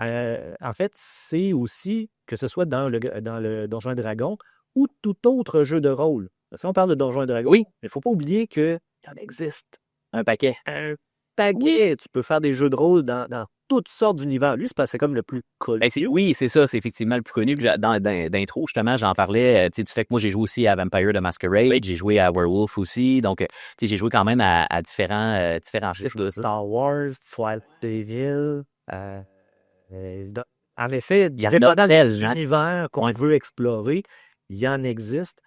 en fait, c'est aussi, que ce soit dans le Donjon et Dragon ou tout autre jeu de rôle. Si on parle de Donjon et Dragon, Oui. il ne faut pas oublier qu'il en existe Un paquet. un paquet. Tu peux faire des jeux de rôle dans toutes sortes d'univers. Lui, c'est comme le plus connu. Ben, oui, c'est ça, c'est effectivement le plus connu. Puis d'intro, justement, j'en parlais, tu sais, du fait que moi, j'ai joué aussi à Vampire the Masquerade, j'ai joué à Werewolf aussi, donc, tu sais, j'ai joué quand même à différents chiffres de ça. Star Wars, Twilight Devil. En effet, Il y en a dépendant des tellement. univers qu'on veut explorer, il y en existe.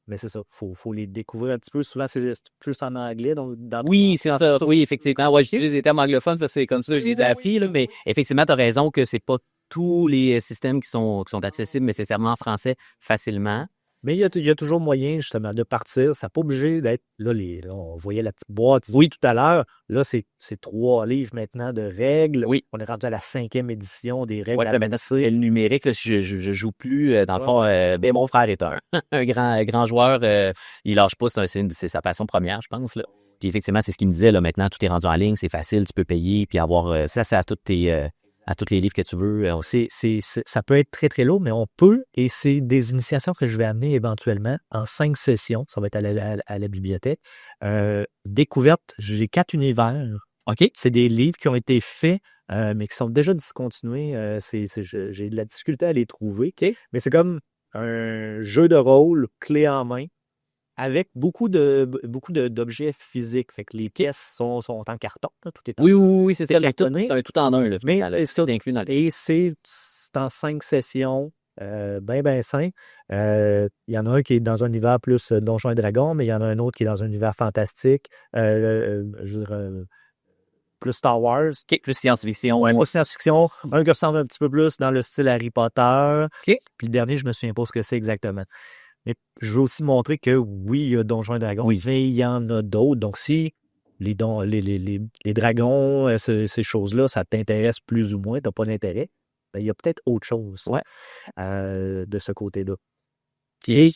Mais c'est ça, faut les découvrir un petit peu. Souvent, c'est juste plus en anglais. Donc, Oui, c'est ça. Oui, effectivement. Ouais, j'utilise les termes anglophones parce que c'est comme ça que je les ai appris, là, mais effectivement, tu as raison que c'est pas tous les systèmes qui sont accessibles nécessairement en français facilement. Mais il y a toujours moyen, justement, de partir. Ça n'est pas obligé d'être. Là, on voyait la petite boîte. Oui, tout à l'heure. Là, c'est 3 livres maintenant de règles. Oui. On est rendu à la 5e édition des règles. Ouais, maintenant, c'est le numérique. Là, je joue plus. Dans le fond, ben, mon frère est un grand joueur. Il lâche pas. C'est sa passion première, je pense. Là. Puis effectivement, c'est ce qu'il me disait. Là, maintenant, tout est rendu en ligne. C'est facile. Tu peux payer. Puis avoir ça, c'est à tous les livres que tu veux. Ça peut être très, très lourd, mais on peut, et c'est des initiations que je vais amener éventuellement en 5 sessions. Ça va être à la bibliothèque. Découverte, j'ai 4 univers. OK. C'est des livres qui ont été faits, mais qui sont déjà discontinués. J'ai de la difficulté à les trouver. OK. Mais c'est comme un jeu de rôle clé en main, avec beaucoup d'objets physiques. Fait que les pièces sont en carton. Là, tout est en Oui, c'est ça. cartonné. C'est un tout en un. Là, Mais c'est ça inclus dans et c'est en 5 sessions, ben simple. Il y en a un qui est dans un univers plus Donjons et Dragons, mais il y en a un autre qui est dans un univers fantastique. Je veux dire, plus Star Wars. OK, plus science-fiction. Ouais, plus science-fiction. Un qui ressemble un petit peu plus dans le style Harry Potter. OK. Puis le dernier, je me souviens pas ce que c'est exactement. Mais je veux aussi montrer que oui, il y a Donjons et Dragons, mais il y en a d'autres. Donc, si les dragons, ces choses-là, ça t'intéresse plus ou moins, tu n'as pas d'intérêt, ben, il y a peut-être autre chose de ce côté-là. Et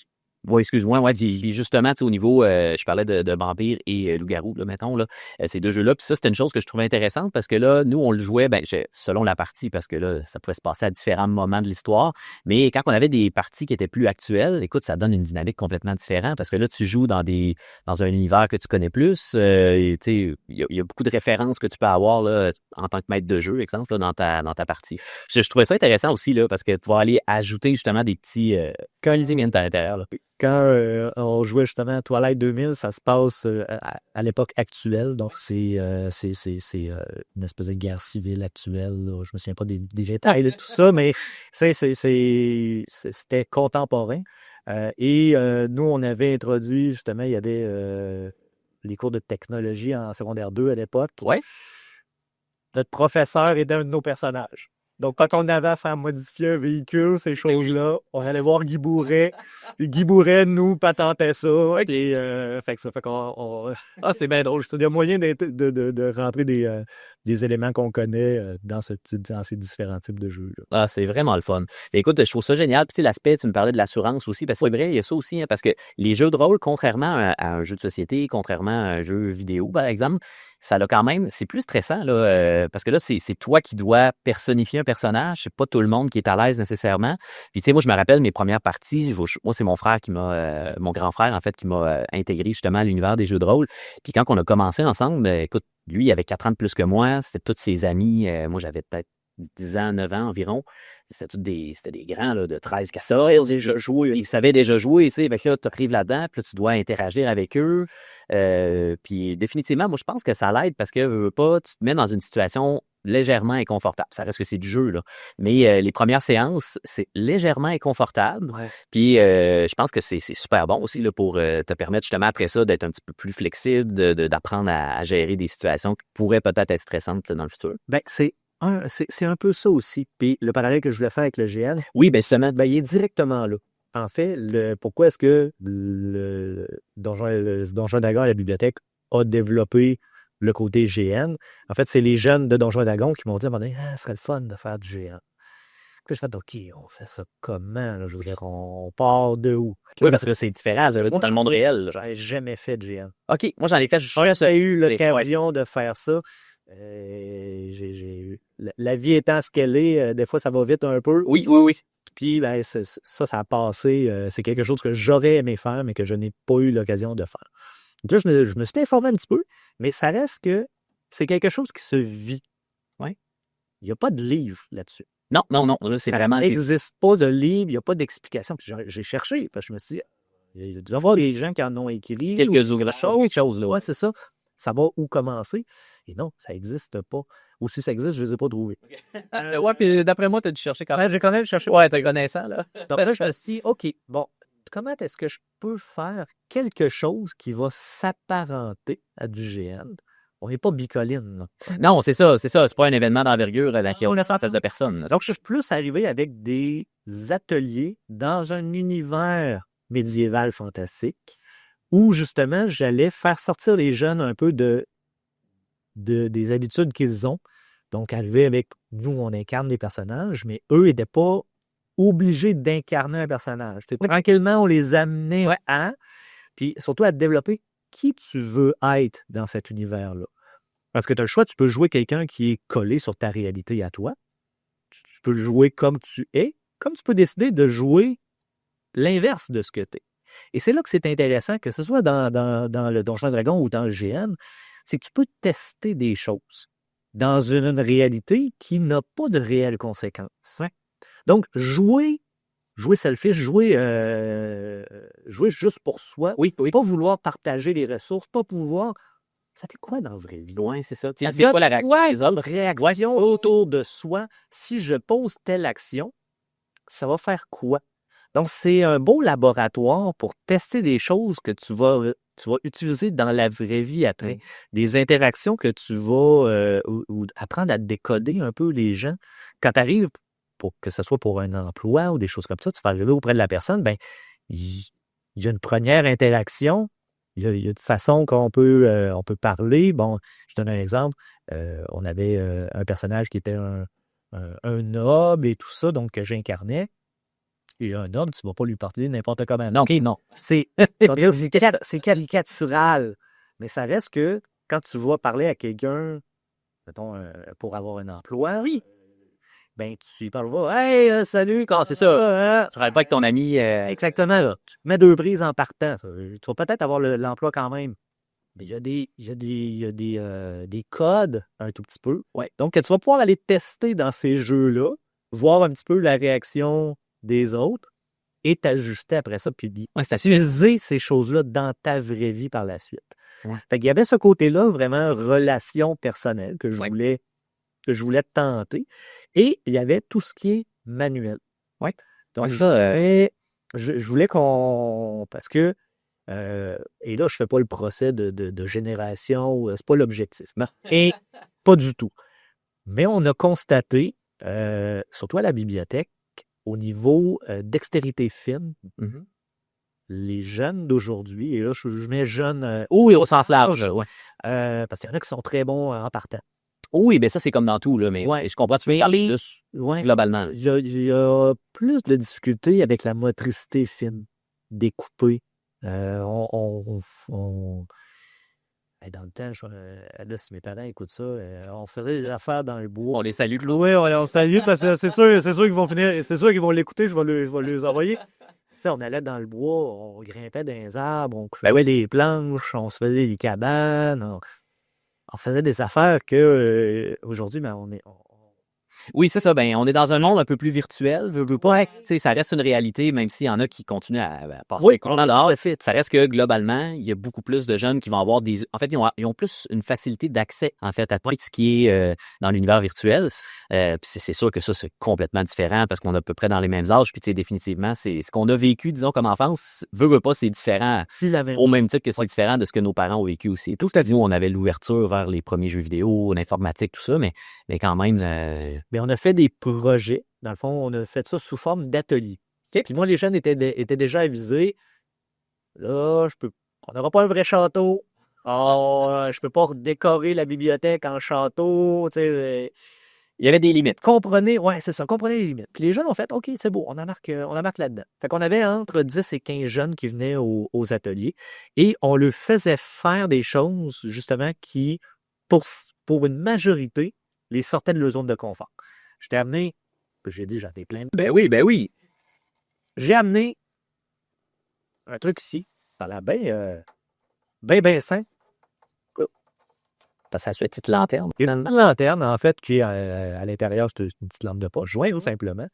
oui, excuse-moi, puis justement, au niveau, je parlais de vampires et loup-garou, là, mettons, là, ces 2 jeux-là, puis ça, c'était une chose que je trouvais intéressante parce que là, nous, on le jouait, selon la partie, parce que là, ça pouvait se passer à différents moments de l'histoire, mais quand on avait des parties qui étaient plus actuelles, écoute, ça donne une dynamique complètement différente parce que là, tu joues dans un univers que tu connais plus, tu sais, il y a beaucoup de références que tu peux avoir, là, en tant que maître de jeu, exemple, là, dans ta partie. Je trouvais ça intéressant aussi, là, parce que tu vas aller ajouter justement des petits colis à l'intérieur, là. Quand on jouait justement à Twilight 2000, ça se passe à l'époque actuelle. Donc, c'est une espèce de guerre civile actuelle. Là. Je me souviens pas des détails de tout ça, mais c'était contemporain. Et nous, on avait introduit, justement, il y avait les cours de technologie en secondaire 2 à l'époque. Ouais. Notre professeur était un de nos personnages. Donc, quand on avait à faire modifier un véhicule, ces choses-là, on allait voir Guy Bourret. Et Guy Bourret nous patentait ça. Et, fait que ça fait Ah, c'est bien drôle. Il y a moyen de rentrer des éléments qu'on connaît dans ces différents types de jeux-là. Ah, c'est vraiment le fun. Écoute, je trouve ça génial. Puis, tu sais, l'aspect, tu me parlais de l'assurance aussi, parce que c'est vrai, il y a ça aussi, hein, parce que les jeux de rôle, contrairement à un jeu de société, contrairement à un jeu vidéo, par exemple, ça a quand même, c'est plus stressant, là, parce que là, c'est toi qui dois personnifier un personnage. C'est pas tout le monde qui est à l'aise nécessairement. Puis, tu sais, moi, je me rappelle mes premières parties. Moi, c'est mon frère mon grand frère, en fait, qui m'a intégré justement à l'univers des jeux de rôle. Puis, quand on a commencé ensemble, écoute, lui, il avait 4 ans de plus que moi. C'était tous ses amis. Moi, j'avais peut-être 10 ans, 9 ans environ. C'était des grands là, de 13, 14. Ils ont déjà joué. Ils savaient déjà jouer. Tu sais, fait que là, tu arrives là-dedans, puis là, tu dois interagir avec eux. Puis définitivement, moi, je pense que ça l'aide parce que veux pas, tu te mets dans une situation légèrement inconfortable. Ça reste que c'est du jeu, là. Mais les premières séances, c'est légèrement inconfortable. Ouais. Puis je pense que c'est super bon aussi là, pour te permettre justement après ça d'être un petit peu plus flexible, d'apprendre à gérer des situations qui pourraient peut-être être stressantes là, dans le futur. Ben, c'est un peu ça aussi. Puis le parallèle que je voulais faire avec le GN, Oui, ben justement. ben, il est directement là. En fait, pourquoi est-ce que le Donjon Dragon à la bibliothèque a développé le côté GN? En fait, c'est les jeunes de Donjon Dragon qui m'ont dit à un moment donné, ah, ce serait le fun de faire du GN. Puis je fais, OK, on fait ça comment? Là? Je veux dire, on part de où? Oui, parce que c'est différent, c'est dans le monde réel. Là, genre. J'avais jamais fait de GN. OK, moi j'en ai fait. J'ai eu l'occasion de faire ça. La vie étant ce qu'elle est, des fois, ça va vite un peu. Oui. Puis, ben, ça a passé. C'est quelque chose que j'aurais aimé faire, mais que je n'ai pas eu l'occasion de faire. Donc là, je me suis informé un petit peu, mais ça reste que c'est quelque chose qui se vit. Ouais. Il n'y a pas de livre là-dessus. Non. Là, c'est vraiment. Il n'existe pas de livre, il n'y a pas d'explication. Puis j'ai cherché, parce que je me suis dit, il y a dû y avoir des gens qui en ont écrit. Quelques ouvrages, quelque chose, là. Ouais, c'est ça. Ça va où commencer? Et non, ça n'existe pas. Ou si ça existe, je ne les ai pas trouvés. Ouais, puis d'après moi, tu as dû chercher quand même. J'ai quand même cherché. Ouais, t'es connaissant, là. Donc là, je me suis dit, OK, bon, comment est-ce que je peux faire quelque chose qui va s'apparenter à du GN? On n'est pas bicoline, là. Non, c'est ça. C'est pas un événement d'envergure qui a une centaine de personnes. Donc, je suis plus arrivé avec des ateliers dans un univers médiéval fantastique où, justement, j'allais faire sortir les jeunes un peu des habitudes qu'ils ont. Donc, arriver avec nous, on incarne des personnages, mais eux n'étaient pas obligés d'incarner un personnage. Tranquillement, on les amenait à, puis surtout à développer qui tu veux être dans cet univers-là. Parce que tu as le choix, tu peux jouer quelqu'un qui est collé sur ta réalité à toi. Tu peux le jouer comme tu es, comme tu peux décider de jouer l'inverse de ce que tu es. Et c'est là que c'est intéressant, que ce soit dans le Donjon Dragon ou dans le GN, c'est que tu peux tester des choses dans une réalité qui n'a pas de réelles conséquences. Ouais. Donc, jouer selfish, jouer juste pour soi, pas vouloir partager les ressources, pas pouvoir... Ça fait quoi dans la vraie vie? Oui, c'est ça. Ça C'est quoi la réaction des autres? Réaction autour de soi. Si je pose telle action, ça va faire quoi? Donc, c'est un beau laboratoire pour tester des choses que tu vas utiliser dans la vraie vie après. Mm. Des interactions que tu vas ou apprendre à décoder un peu les gens. Quand tu arrives, que ce soit pour un emploi ou des choses comme ça, tu vas arriver auprès de la personne, ben il y a une première interaction. Il y a une façon qu'on peut parler. Bon, je donne un exemple. On avait un personnage qui était un noble et tout ça, donc que j'incarnais. Et un homme, tu ne vas pas lui parler n'importe comment. Non. OK, non. C'est caricatural. Mais ça reste que quand tu vas parler à quelqu'un, mettons, pour avoir un emploi, ben tu lui parles pas. Hey, salut, comment c'est ça. Tu ne parles pas avec ton ami. Exactement. Là. Tu mets 2 prises en partant. Tu vas peut-être avoir l'emploi quand même. Mais il y a des codes un tout petit peu. Ouais. Donc, tu vas pouvoir aller tester dans ces jeux-là, voir un petit peu la réaction des autres et t'ajuster après ça, puis utiliser ces choses-là dans ta vraie vie par la suite. Ouais. Fait qu'il y avait ce côté-là, vraiment relation personnelle que je voulais tenter. Et il y avait tout ce qui est manuel. Ouais. Donc, je voulais parce que et là, je fais pas le procès de génération, c'est pas l'objectif. Et pas du tout. Mais on a constaté surtout à la bibliothèque, au niveau dextérité fine, Mhm. les jeunes d'aujourd'hui, et là, je mets jeunes Oui, au sens large, ouais. parce qu'il y en a qui sont très bons en partant. Oui, ben ça, c'est comme dans tout, là, mais Ouais. je comprends, tu veux parler plus Ouais. globalement. là. Il y a plus de difficultés avec la motricité fine, découpée. Hey, dans le temps, là, si mes parents écoutent ça, on faisait des affaires dans le bois. On les salue. Oui, on salue parce que c'est sûr qu'ils vont finir, c'est sûr qu'ils vont l'écouter, je vais les envoyer. Tu sais, on allait dans le bois, on grimpait dans les arbres, on coupait des planches, on se faisait des cabanes, on faisait des affaires que aujourd'hui, ben, Oui, c'est ça. Ben, on est dans un monde un peu plus virtuel. Veux pas, tu sais, ça reste une réalité, même s'il y en a qui continuent à passer complètement dehors. Ça reste que globalement, il y a beaucoup plus de jeunes qui vont avoir des. En fait, ils ont plus une facilité d'accès, en fait, à tout ce qui est dans l'univers virtuel. Puis c'est sûr que ça, c'est complètement différent parce qu'on est à peu près dans les mêmes âges. Puis, tu sais, définitivement, c'est ce qu'on a vécu, disons, comme enfance. Veut pas, c'est différent. Au même titre que c'est différent de ce que nos parents ont vécu aussi. Tout à fait. Nous, on avait l'ouverture vers les premiers jeux vidéo, l'informatique, tout ça, mais quand même. Mais on a fait des projets. Dans le fond, on a fait ça sous forme d'atelier. Okay? Puis moi, les jeunes étaient déjà avisés. Là, on n'aura pas un vrai château. Je peux pas décorer la bibliothèque en château. Il y avait des limites. Comprenez les limites. Puis les jeunes ont fait, OK, c'est beau, on embarque là-dedans. Fait qu'on avait entre 10 et 15 jeunes qui venaient aux ateliers et on leur faisait faire des choses, justement, qui, pour une majorité, les sortaient de leur zone de confort. Je t'ai amené, j'ai dit, j'en ai plein. Ben oui. J'ai amené un truc ici. Ça a l'air bien sain. Ça fait une petite lanterne. Une lanterne, en fait, qui est à l'intérieur, c'est une petite lampe de poche jointe, tout simplement.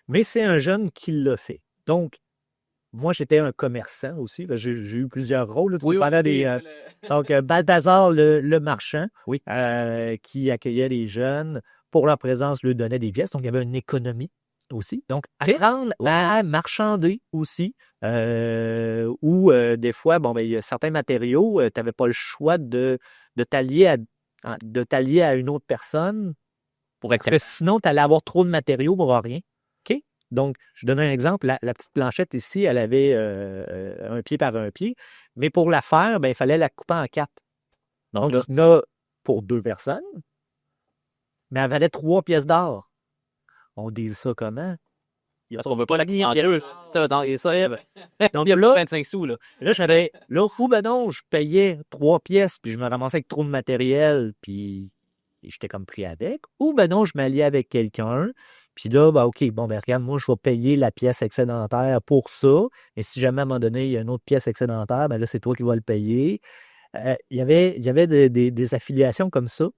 Mais c'est un jeune qui l'a fait. Donc, moi, j'étais un commerçant aussi. J'ai eu plusieurs rôles. Donc, Balthazar, le marchand, qui accueillait les jeunes. Pour leur présence, lui donnait des pièces. Donc, il y avait une économie aussi. Donc, apprendre à marchander aussi. Ou des fois, il y a certains matériaux, tu n'avais pas le choix de t'allier à une autre personne. Parce que sinon, tu allais avoir trop de matériaux pour rien. OK? Donc, je donne un exemple. La petite planchette ici, elle avait 1 pied par 1 pied. Mais pour la faire, il fallait la couper en 4. Donc, tu en as pour 2 personnes. Mais elle valait 3 pièces d'or. On deal ça comment? On veut pas la clientèle. Donc, là, 25 sous. Là, j'avais. Là, non, je payais 3 pièces, puis je me ramassais avec trop de matériel, puis j'étais comme pris avec. Ou non, je m'alliais avec quelqu'un. Puis là, OK, regarde, moi, je vais payer la pièce excédentaire pour ça. Et si jamais, à un moment donné, il y a une autre pièce excédentaire, là, c'est toi qui vas le payer. Il y avait des affiliations comme ça.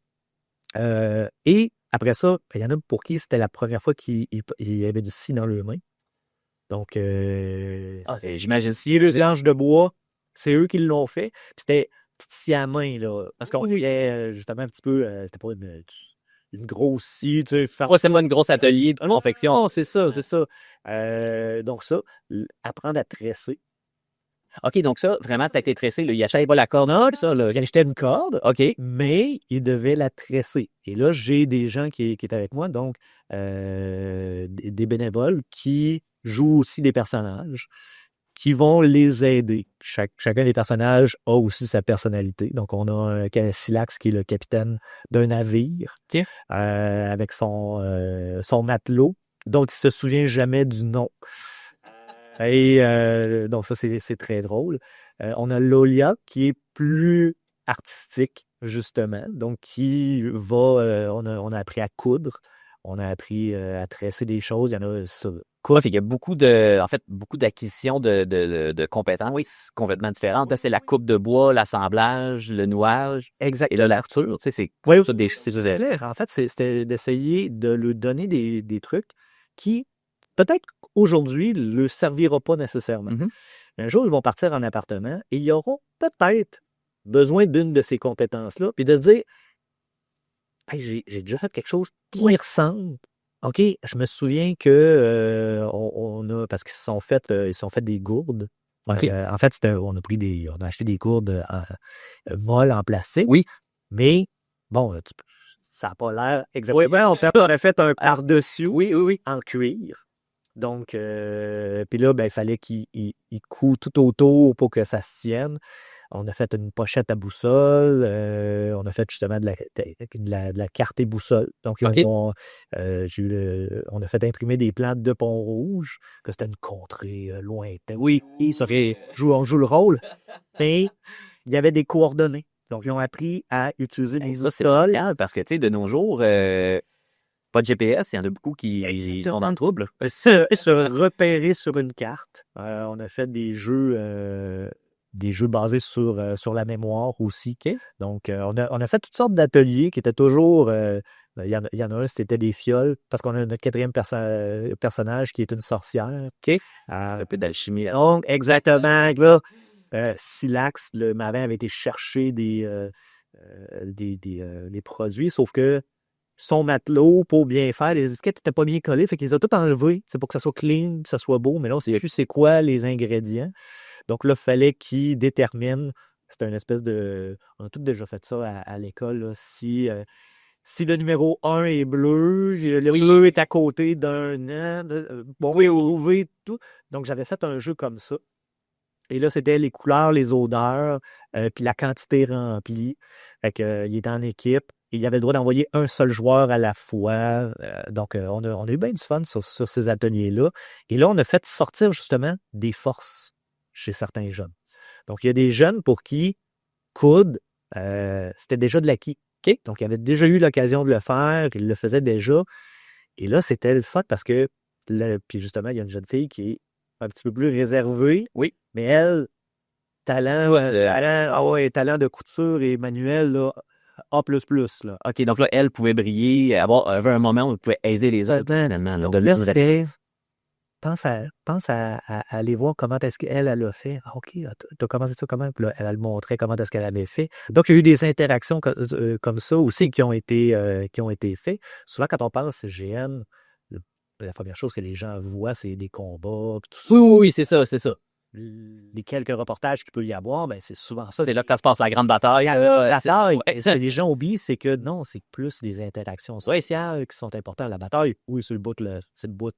Et après ça, il y en a pour qui c'était la première fois qu'il y avait du scie dans leurs mains. Donc, j'imagine si le planche de bois, c'est eux qui l'ont fait. Puis c'était scie à main, là. Parce qu'on voyait justement un petit peu, c'était pas une grosse scie, tu sais. C'est pas une grosse atelier de confection. Non, c'est ça. Donc ça, apprendre à tresser. OK, donc ça, vraiment, tu as été tressé. Il n'achète pas la corde. Non, ça, là, il achetait une corde, OK, mais il devait la tresser. Et là, j'ai des gens qui étaient avec moi, donc des bénévoles qui jouent aussi des personnages, qui vont les aider. Chacun des personnages a aussi sa personnalité. Donc, on a Silax qui est le capitaine d'un navire avec son matelot, dont il ne se souvient jamais du nom. Et donc, ça, c'est très drôle. On a Lolia qui est plus artistique, justement. Donc, qui va... on a appris à coudre. On a appris à tresser des choses. Il y en a ça. Il y a beaucoup d'acquisitions de compétences. Oui, c'est complètement différent. Là, c'est la coupe de bois, l'assemblage, le nouage. Exact. Et là, l'arture, tu sais, c'est clair. En fait, c'était d'essayer de leur donner des trucs qui, peut-être aujourd'hui, ne leur servira pas nécessairement. Mm-hmm. Un jour, ils vont partir en appartement et ils auront peut-être besoin d'une de ces compétences-là, puis de se dire hey, j'ai déjà fait quelque chose qui ressemble. OK, je me souviens que on a, parce qu'ils se sont fait des gourdes. Okay. En fait, on a acheté des gourdes molles en plastique. Oui. Mais bon, ça n'a pas l'air exactement. On a fait un par-dessus Oui. en cuir. Donc, puis là, ben, il fallait qu'il coud tout autour pour que ça se tienne. On a fait une pochette à boussole. On a fait justement de la carte et boussole. Donc, OK. on a fait imprimer des plans de Pont-Rouge, que c'était une contrée lointaine. Oui, on joue le rôle, mais il y avait des coordonnées. Donc, ils ont appris à utiliser les Ça, c'est boussoles. génial parce que, tu sais, de nos jours, pas de GPS, il y en a beaucoup qui sont dans le trouble. Se repérer sur une carte. On a fait des jeux basés sur la mémoire aussi. OK. Donc, on a fait toutes sortes d'ateliers qui étaient toujours... il y en a un, c'était des fioles, parce qu'on a notre quatrième personnage qui est une sorcière. OK. Un peu d'alchimie. Donc, exactement. Là, Silax, le marin, avait été chercher des produits, sauf que son matelot, pour bien faire, les étiquettes n'étaient pas bien collées, fait qu'ils les ont tout enlevés. C'est pour que ça soit clean, que ça soit beau, mais là, on ne sait plus c'est quoi les ingrédients. Donc là, il fallait qu'ils déterminent, c'était une espèce de... On a tous déjà fait ça à l'école, là, si le numéro 1 est bleu, le bleu est à côté d'un an, trouver tout. Donc, j'avais fait un jeu comme ça. Et là, c'était les couleurs, les odeurs, puis la quantité remplie. Fait que, il était en équipe. Et il avait le droit d'envoyer un seul joueur à la fois. Donc, on a eu bien du fun sur ces ateliers-là. Et là, on a fait sortir justement des forces chez certains jeunes. Donc, il y a des jeunes pour qui coudre, c'était déjà de l'acquis. Okay? Donc, ils avaient déjà eu l'occasion de le faire, ils le faisaient déjà. Et là, c'était le fun parce que, puis justement, il y a une jeune fille qui est un petit peu plus réservée. Oui. Mais elle, talent de couture et manuel, là, A++. Là. OK, donc là, elle pouvait briller, avait un moment où elle pouvait aider les autres. Donc là, c'était... Pense à aller voir comment est-ce qu'elle a fait. Ah, OK, tu as commencé ça comment? Puis là, elle montrait comment est-ce qu'elle avait fait. Donc, il y a eu des interactions comme ça aussi qui ont été faites. Souvent, quand on pense GN, la première chose que les gens voient, c'est des combats. Tout ça. Oui, c'est ça. Les quelques reportages qu'il peut y avoir, ben c'est souvent ça. C'est là que ça se passe la grande bataille. Les gens oublient, c'est que non, c'est plus des interactions sociales qui sont importantes. La bataille, oui, c'est le bout.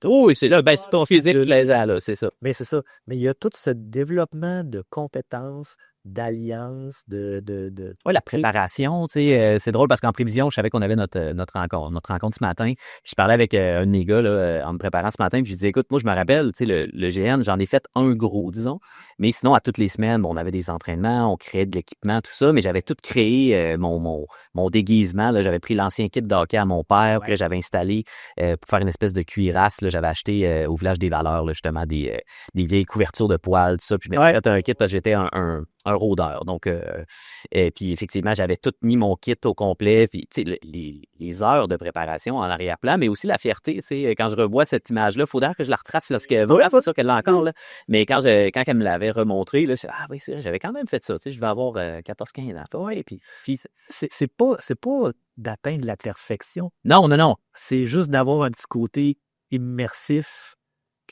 Oui, c'est là, c'est ton physique plaisant, là, c'est ça. Mais c'est ça. Mais il y a tout ce développement de compétences, d'alliances, Oui, la préparation, tu sais, c'est drôle parce qu'en prévision, je savais qu'on avait notre rencontre ce matin. Je parlais avec un de mes gars là, en me préparant ce matin, puis je disais, écoute, moi je me rappelle, tu sais, le GN, j'en ai fait un gros, disons, mais sinon à toutes les semaines, on avait des entraînements, on créait de l'équipement, tout ça, mais j'avais tout créé mon déguisement, là, j'avais pris l'ancien kit de hockey à mon père, puis là, j'avais installé pour faire une espèce de cuirasse, là, j'avais acheté au village des Valeurs, là, justement, des vieilles couvertures de poils, tout ça, puis je m'étais fait un kit parce que j'étais un rôdeur. Donc, puis effectivement, j'avais tout mis mon kit au complet. Puis, tu sais, les heures de préparation en arrière-plan, mais aussi la fierté, tu sais, quand je revois cette image-là, il faudrait que je la retrace lorsqu'elle va. C'est sûr qu'elle l'a encore, là. Mais quand elle me l'avait remontré, là, je ah oui, c'est vrai, j'avais quand même fait ça. Tu sais, je vais avoir 14-15 ans. Oui, puis c'est pas d'atteindre la perfection. Non. C'est juste d'avoir un petit côté immersif,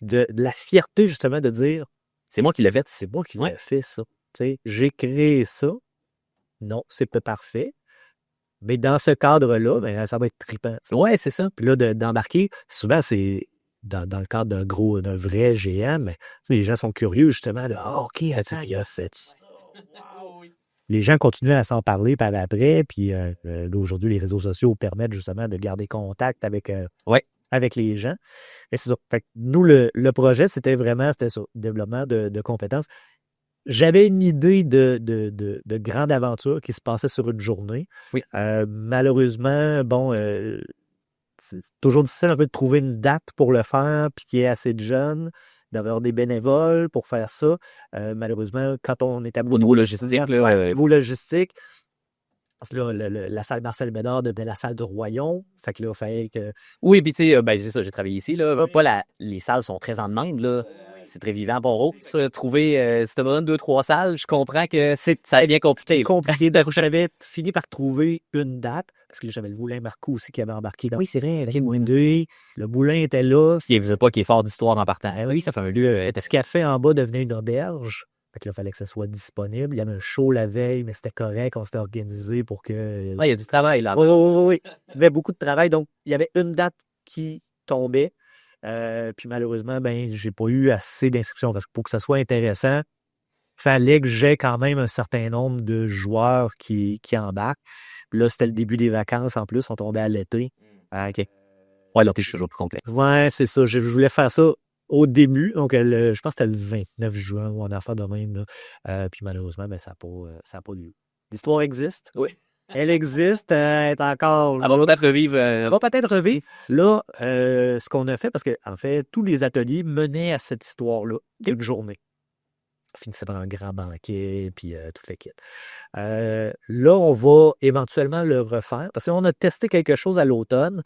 de la fierté, justement, de dire c'est moi qui l'ai fait. C'est moi qui l'ai fait, ça. T'sais, j'ai créé ça. Non, c'est pas parfait. Mais dans ce cadre-là, ben, ça va être trippant. Oui, c'est ça. Puis là, d'embarquer, souvent, c'est dans le cadre d'un vrai GM, mais les gens sont curieux, justement. De, OK, attends, il a fait ça. Les gens continuent à s'en parler par après. Puis aujourd'hui, les réseaux sociaux permettent justement de garder contact avec les gens. Et c'est ça. Fait que nous, le projet, c'était ça, développement de compétences. J'avais une idée de grande aventure qui se passait sur une journée. Oui. Malheureusement, c'est toujours difficile un peu de trouver une date pour le faire, puis qu'il y ait assez de jeunes, d'avoir des bénévoles pour faire ça. Malheureusement, quand on établit... Au niveau logistique, au niveau logistique, parce que là, la salle Marcel Ménard devenait la salle du Royon. Fait que là, il fallait que... Oui, puis tu sais, c'est ça, j'ai travaillé ici. Là. Les salles sont très en demande, là. C'est très vivant à Pont-Rouge. Trouver, si tu as besoin de 2-3 salles, je comprends que ça devient compliqué. J'avais fini par trouver une date, parce que j'avais le Moulin Marcoux aussi qui avait embarqué. Oui, c'est vrai, le moulin était là. S'il ne faisait pas qu'il est fort d'histoire en partant. Oui, ça fait un lieu. Ce café en bas devenait une auberge. Fait que là, il fallait que ça soit disponible. Il y avait un show la veille, mais c'était correct. On s'était organisé pour que... Ouais, il y a du travail là. Oui, oui, oui, oui. Il y avait beaucoup de travail. Donc, il y avait une date qui tombait. Puis malheureusement, ben, j'ai pas eu assez d'inscriptions parce que pour que ça soit intéressant, fallait que j'ai quand même un certain nombre de joueurs qui embarquent. Puis là, c'était le début des vacances en plus, on tombait à l'été. Ah, OK. Ouais, là, t'es toujours plus complexe. Ouais, c'est ça. Je voulais faire ça au début. Donc, je pense que c'était le 29 juin ou en affaire de même. Là. Puis malheureusement, ben, ça n'a pas lieu. L'histoire existe. Oui. Elle existe, elle est encore. Elle va peut-être revivre. Elle va peut-être revivre. Là, ce qu'on a fait, parce que en fait, tous les ateliers menaient à cette histoire-là une journée. On finissait par un grand banquet, puis tout fait kit. Là, on va éventuellement le refaire, parce qu'on a testé quelque chose à l'automne.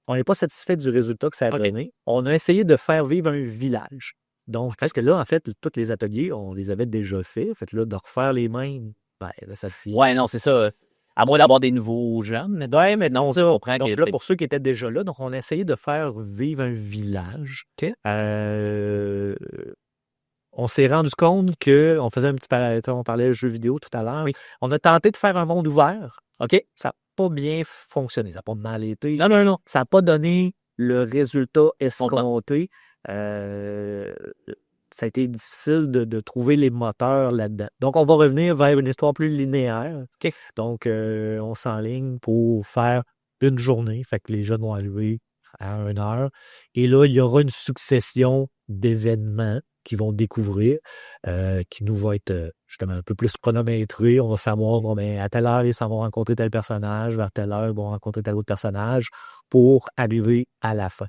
On n'est pas satisfait du résultat que ça a donné. On a essayé de faire vivre un village. Donc, parce que là, en fait, tous les ateliers, on les avait déjà faits. En fait, là, de refaire les mêmes, ben, là, ça fait... Ouais, non, c'est ça. À moins d'avoir des nouveaux jeunes. Ouais, mais non, ça, on prend donc là, pour ceux qui étaient déjà là, donc on a essayé de faire vivre un village. OK. On s'est rendu compte qu'on faisait un petit parallèle, on parlait de jeux vidéo tout à l'heure. Oui. On a tenté de faire un monde ouvert. OK. Ça n'a pas bien fonctionné. Ça n'a pas mal été. Non. Ça n'a pas donné le résultat escompté. Ça a été difficile de trouver les moteurs là-dedans. Donc, on va revenir vers une histoire plus linéaire. OK. Donc, on s'enligne pour faire une journée. Fait que les jeunes vont arriver à 1 heure. Et là, il y aura une succession d'événements qu'ils vont découvrir, qui nous va être justement un peu plus chronométré. On va savoir, bon, ben, à telle heure, ils s'en vont rencontrer tel personnage, vers telle heure, ils vont rencontrer tel autre personnage pour arriver à la fin.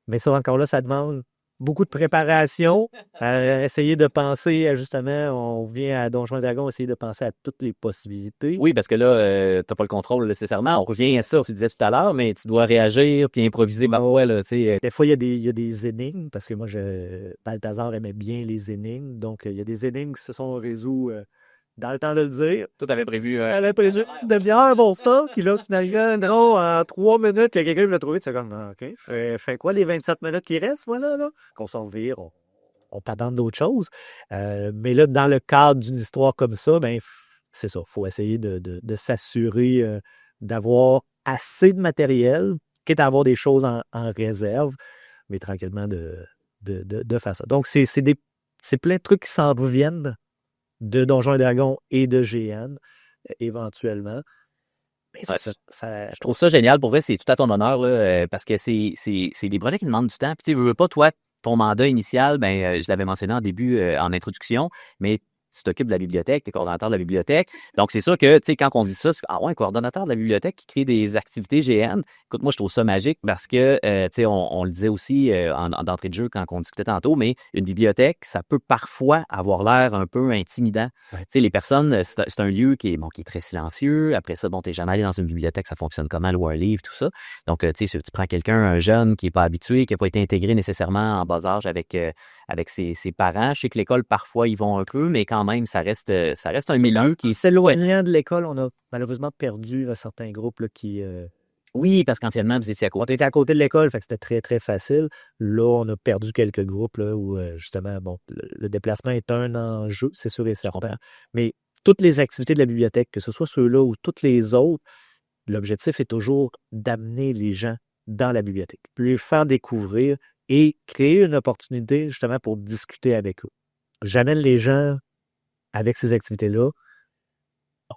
Mais ça, encore là, ça demande beaucoup de préparation. Essayer de penser à, justement, on vient à Donjons et Dragons, essayer de penser à toutes les possibilités. Oui, parce que là, t'as pas le contrôle nécessairement. On revient à ça, tu disais tout à l'heure, mais tu dois réagir puis improviser. Ben ouais, là, tu sais. Des fois, il y a des énigmes, parce que moi, Balthazar aimait bien les énigmes. Donc, il y a des énigmes qui se sont résolues dans le temps de le dire. Toi, t'avais prévu. Elle a prévu une demi-heure pour ça, puis là, finalement, non, en 3 minutes, que quelqu'un l'a trouvé, tu sais comme, OK, fait quoi les 27 minutes qui restent, voilà, là? Qu'on s'en vire, on patente d'autres choses. Mais là, dans le cadre d'une histoire comme ça, ben, c'est ça, il faut essayer de s'assurer d'avoir assez de matériel, quitte à avoir des choses en réserve, mais tranquillement de faire ça. Donc, c'est plein de trucs qui s'en viennent de Donjons et Dragons et de GN, éventuellement. Mais je trouve ça génial. Pour vrai, c'est tout à ton honneur, là, parce que c'est des projets qui demandent du temps. Puis, tu veux pas, toi, ton mandat initial, ben, je l'avais mentionné en début, en introduction, mais tu t'occupes de la bibliothèque, tu es coordonnateur de la bibliothèque. Donc, c'est sûr que, tu sais, quand on dit ça, ah ouais, un coordonnateur de la bibliothèque qui crée des activités GN. Écoute, moi, je trouve ça magique parce que, tu sais, on le disait aussi d'entrée de jeu quand on discutait tantôt, mais une bibliothèque, ça peut parfois avoir l'air un peu intimidant. Ouais. Tu sais, les personnes, c'est un lieu qui est très silencieux. Après ça, bon, t'es jamais allé dans une bibliothèque, ça fonctionne comment, louer un livre, tout ça. Donc, tu sais, si tu prends quelqu'un, un jeune qui est pas habitué, qui n'a pas été intégré nécessairement en bas âge avec ses parents. Je sais que l'école, parfois, ils vont un peu, mais quand même, ça reste un milieu qui est s'éloignant de l'école, on a malheureusement perdu un certain groupe là, qui... Oui, parce qu'anciennement, vous étiez à On côté. était à côté de l'école, fait que c'était très, très facile. Là, on a perdu quelques groupes là, où, justement, bon, le déplacement est un enjeu, c'est sûr et certain. Mais toutes les activités de la bibliothèque, que ce soit ceux-là ou toutes les autres, l'objectif est toujours d'amener les gens dans la bibliothèque, puis les faire découvrir et créer une opportunité, justement, pour discuter avec eux. J'amène les gens avec ces activités-là.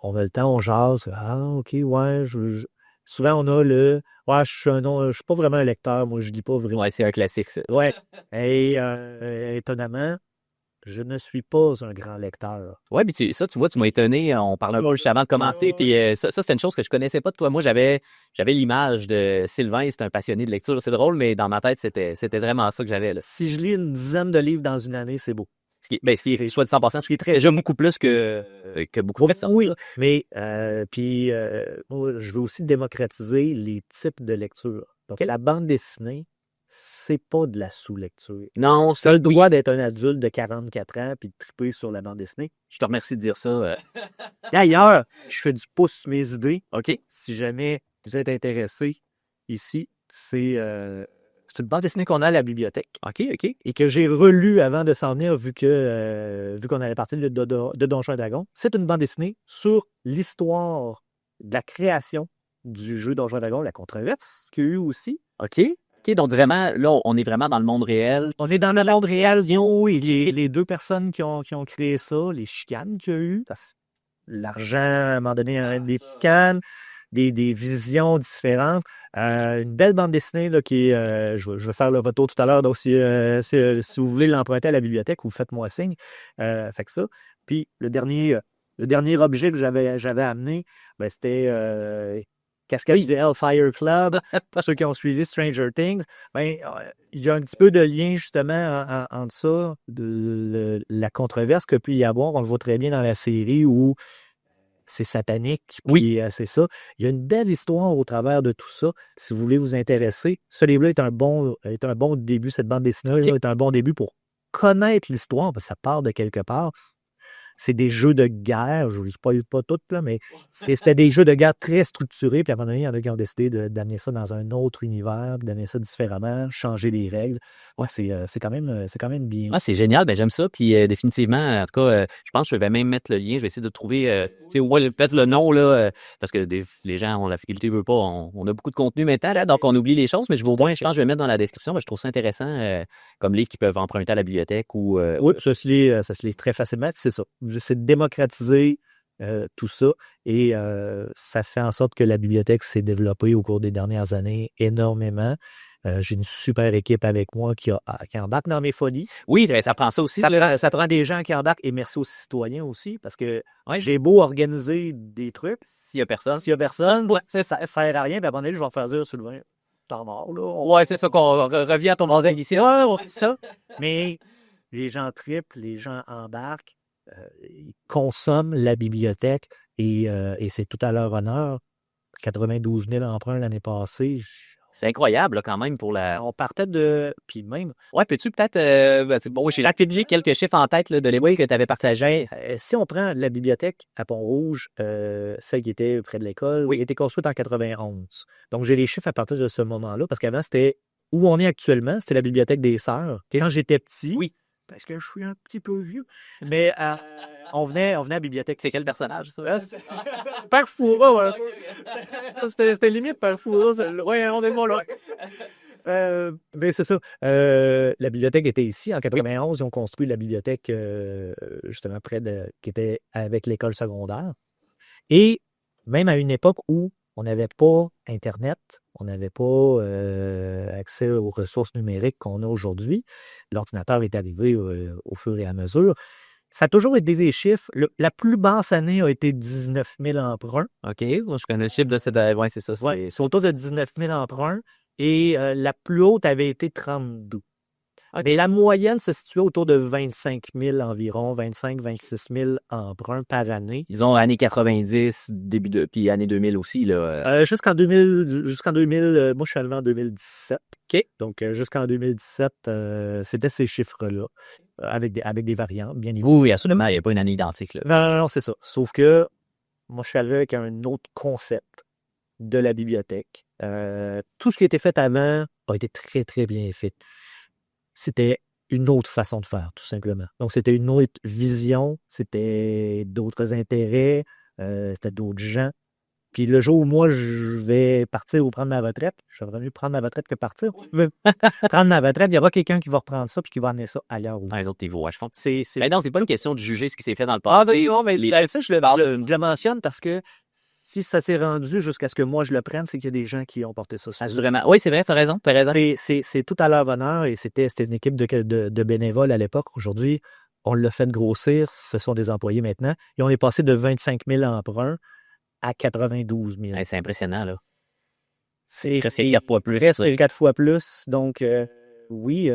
On a le temps, on jase. Ah, OK, ouais. Souvent, on a ouais, je suis pas vraiment un lecteur, moi, je lis pas vraiment. Ouais, c'est un classique, ça. Ouais. Et étonnamment, je ne suis pas un grand lecteur. Ouais, puis tu vois, tu m'as étonné. On parlait un peu juste avant de commencer. Puis ça, c'était une chose que je connaissais pas de toi. Moi, j'avais l'image de Sylvain, c'est un passionné de lecture. C'est drôle, mais dans ma tête, c'était vraiment ça que j'avais, là. Si je lis une dizaine de livres dans une année, c'est beau. Ce qui est, soit dit 100%, ce qui est déjà beaucoup plus que beaucoup de personnes. Oui, mais puis moi, je veux aussi démocratiser les types de lecture. Donc, la bande dessinée, c'est pas de la sous-lecture. Non, Tu as le droit d'être un adulte de 44 ans puis de triper sur la bande dessinée. je te remercie de dire ça. D'ailleurs, je fais du pouce sur mes idées. OK. Si jamais vous êtes intéressé, ici, c'est C'est une bande dessinée qu'on a à la bibliothèque OK, OK. et que j'ai relue avant de s'en venir vu qu'on allait partir de Donjons et Dragons. C'est une bande dessinée sur l'histoire de la création du jeu Donjons et Dragons, la controverse qu'il y a eu aussi. OK. OK, donc vraiment, là, on est vraiment dans le monde réel. On est dans le monde réel, oui, les deux personnes qui ont créé ça, les chicanes qu'il y a eu, parce que l'argent, à un moment donné, des chicanes, des visions différentes. Une belle bande dessinée là, qui est, je vais faire le retour tout à l'heure, donc si vous voulez l'emprunter à la bibliothèque, vous faites-moi signe. Fait que ça. Puis le dernier objet que j'avais amené, ben, c'était Cascade du Hellfire Club. Pour ceux qui ont suivi Stranger Things, ben, il y a un petit peu de lien justement entre ça, la controverse qu'il peut y avoir. On le voit très bien dans la série où c'est satanique, puis c'est ça. Il y a une belle histoire au travers de tout ça. Si vous voulez vous intéresser, ce livre-là est un bon début. Cette bande dessinée est un bon début pour connaître l'histoire, parce que ça part de quelque part. C'est des jeux de guerre, je ne vous spoil pas tout, là, mais c'était des jeux de guerre très structurés. Puis à un moment donné, il y en a qui ont décidé d'amener ça dans un autre univers, d'amener ça différemment, changer les règles. Ouais, c'est quand même bien. Ah, c'est génial, ben j'aime ça. Puis définitivement, en tout cas, je pense que je vais même mettre le lien. Je vais essayer de trouver, tu sais, peut-être le nom, là, parce que les gens ont la faculté, veut pas. On a beaucoup de contenu maintenant, là, donc on oublie les choses, mais je pense que je vais mettre dans la description. Ben, je trouve ça intéressant comme livre qu'ils peuvent emprunter à la bibliothèque ou. Oui, ça se lit très facilement, puis c'est ça. C'est de démocratiser tout ça et ça fait en sorte que la bibliothèque s'est développée au cours des dernières années énormément. J'ai une super équipe avec moi qui embarque dans mes folies. Oui, ça prend ça aussi. Ça prend des gens qui embarquent et merci aux citoyens aussi parce que j'ai beau organiser des trucs. S'il y a personne, ça sert à rien. Puis à un moment donné, je vais faire dire, Sylvain, t'en mort, là. Ouais, c'est ça qu'on revient à ton modèle ici. Ouais, c'est ça. Mais les gens triplent, les gens embarquent. Ils consomment la bibliothèque et c'est tout à leur honneur. 92 000 emprunts l'année passée. C'est incroyable là, quand même pour la. On partait de. Puis même. Ouais, peux-tu peut-être. Bon, j'ai rapidement quelques chiffres en tête là, de l'époque que tu avais partagé. Si on prend la bibliothèque à Pont-Rouge, celle qui était près de l'école, elle a été construite en 91. Donc j'ai les chiffres à partir de ce moment-là, parce qu'avant, c'était où on est actuellement, c'était la bibliothèque des Sœurs. Quand j'étais petit. Oui. Parce que je suis un petit peu vieux. Mais on venait à la bibliothèque. C'est quel personnage, ça? Père Fouras, ouais. C'était limite Père Fouras. Ouais, on est bon là. Mais c'est ça. La bibliothèque était ici. En 91, ils ont construit la bibliothèque justement qui était avec l'école secondaire. Et même à une époque où on n'avait pas Internet, on n'avait pas accès aux ressources numériques qu'on a aujourd'hui. L'ordinateur est arrivé au fur et à mesure. Ça a toujours été des chiffres. La plus basse année a été 19 000 emprunts. OK, moi, je connais le chiffre de cette... Oui, c'est ça. Ouais, c'est autour de 19 000 emprunts. Et la plus haute avait été 32. Okay. Mais la moyenne se situait autour de 25 000 environ, 25-26 000 emprunts par année. Ils ont années 90, puis années 2000 aussi. Là. Jusqu'en 2000, moi je suis arrivé en 2017. OK. Donc jusqu'en 2017, c'était ces chiffres-là, avec des variantes, bien évidemment. Oui, absolument, il n'y a pas une année identique. Là. Non, c'est ça. Sauf que moi je suis arrivé avec un autre concept de la bibliothèque. Tout ce qui a été fait avant a été très, très bien fait. C'était une autre façon de faire, tout simplement. Donc, c'était une autre vision, c'était d'autres intérêts, c'était d'autres gens. Puis le jour où moi, je vais partir ou prendre ma retraite, je vais mieux prendre ma retraite que partir. Prendre ma retraite, il y aura quelqu'un qui va reprendre ça puis qui va amener ça ailleurs. Les autres niveaux, je pense. Mais non, c'est pas une question de juger ce qui s'est fait dans le passé. Ah, non, mais ça, je le mentionne parce que si ça s'est rendu jusqu'à ce que moi je le prenne, c'est qu'il y a des gens qui ont porté ça. Assurément. Oui, c'est vrai, t'as raison. C'est tout à leur honneur et c'était une équipe de bénévoles à l'époque. Aujourd'hui, on l'a fait grossir. Ce sont des employés maintenant. Et on est passé de 25 000 emprunts à 92 000. Hey, c'est impressionnant, là. C'est presque 4 fois plus. C'est 4 fois plus. Donc, oui.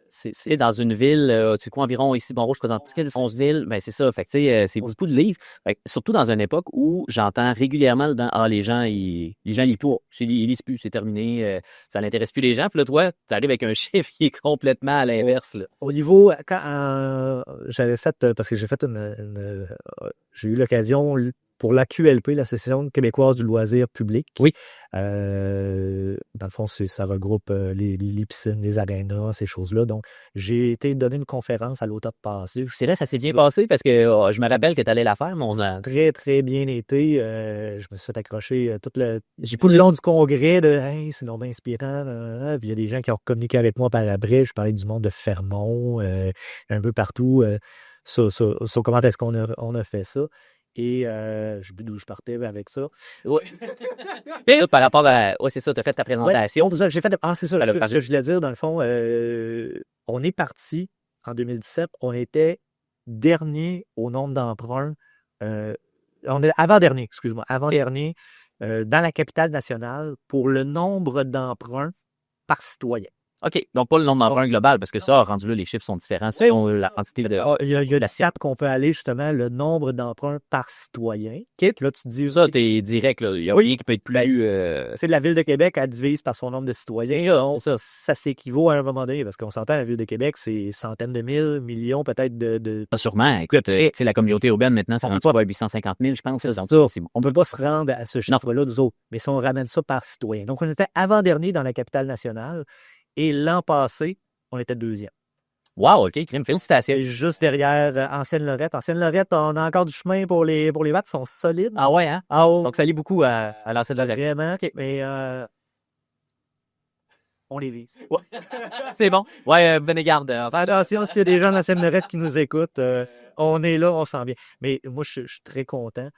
C'est dans une ville, tu sais quoi, environ ici, Pont-Rouge, présente 11 000, ben c'est ça. Fait que, tu sais, c'est beaucoup de livres. Fait que, surtout dans une époque où j'entends régulièrement les gens, ils lisent pas. Ils lisent plus, c'est terminé. Ça n'intéresse plus les gens. Puis là, toi, tu arrives avec un chiffre qui est complètement à l'inverse. Là. Au niveau, quand j'avais fait, parce que j'ai fait j'ai eu l'occasion pour la QLP, l'Association québécoise du loisir public. Oui. Dans le fond, ça regroupe les piscines, les arénas, ces choses-là. Donc, j'ai été donner une conférence à l'automne passé. C'est là, ça s'est bien passé parce que je me rappelle que tu allais la faire, mais on a... Très, très bien été. Je me suis fait accrocher tout le long du congrès de Hey, c'est non bien inspirant. Puis il y a des gens qui ont communiqué avec moi par après. Je parlais du monde de Fermont, un peu partout. Sur comment est-ce qu'on a fait ça. Et je sais plus d'où je partais avec ça. Ouais. Mais par rapport à... Oui, c'est ça, tu as fait ta présentation. Ouais, j'ai fait... c'est ça. Alors, Ce que je voulais dire, dans le fond, on est parti en 2017. On était dernier au nombre d'emprunts. On est avant-dernier, excuse-moi, avant-dernier dans la capitale nationale pour le nombre d'emprunts par citoyen. OK. Donc, pas le nombre d'emprunts global, parce que ça, rendu là, les chiffres sont différents. Selon la quantité de... Il y a la SIAT qu'on peut aller, justement, le nombre d'emprunts par citoyen. Là, tu te dis... Ça, t'es direct, là. Il y a rien qui peut être plus... C'est la Ville de Québec, elle divise par son nombre de citoyens. Ça s'équivaut à un moment donné, parce qu'on s'entend, la Ville de Québec, c'est centaines de mille, millions peut-être de... Sûrement. Écoute, c'est la communauté urbaine maintenant, c'est rendu à 850 000, je pense. C'est ça. On ne peut pas se rendre à ce chiffre-là, nous autres. Mais si on ramène ça par citoyen. Donc, on était avant-dernier dans la capitale nationale. Et l'an passé, on était deuxième. Wow, OK, crime, félicitations. Juste derrière Ancienne-Lorette. Ancienne-Lorette, on a encore du chemin pour les watts, ils sont solides. Ah ouais, hein? Ah oh. Donc, ça lie beaucoup à l'Ancienne-Lorette. Vraiment, OK. Mais on les vise. Ouais. C'est bon. Ouais, bonne garde. Attention, s'il y a des gens de Ancienne-Lorette qui nous écoutent, on est là, on sent bien. Mais moi, je suis très content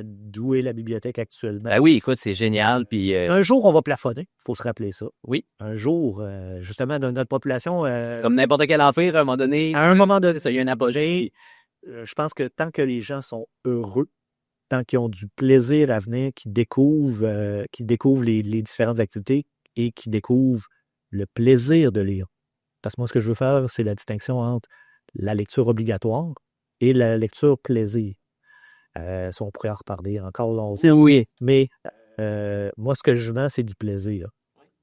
d'où est la bibliothèque actuellement. Ben oui, écoute, c'est génial. Puis, un jour, on va plafonner. Il faut se rappeler ça. Oui. Un jour, justement, dans notre population... comme n'importe quel empire, à un moment donné... À un moment donné, ça, il y a un apogée. Je pense que tant que les gens sont heureux, tant qu'ils ont du plaisir à venir, qu'ils découvrent les différentes activités et qu'ils découvrent le plaisir de lire. Parce que moi, ce que je veux faire, c'est la distinction entre la lecture obligatoire et la lecture plaisir. Ça, on pourrait en reparler encore longtemps. Oui. Mais moi, ce que je vends, c'est du plaisir.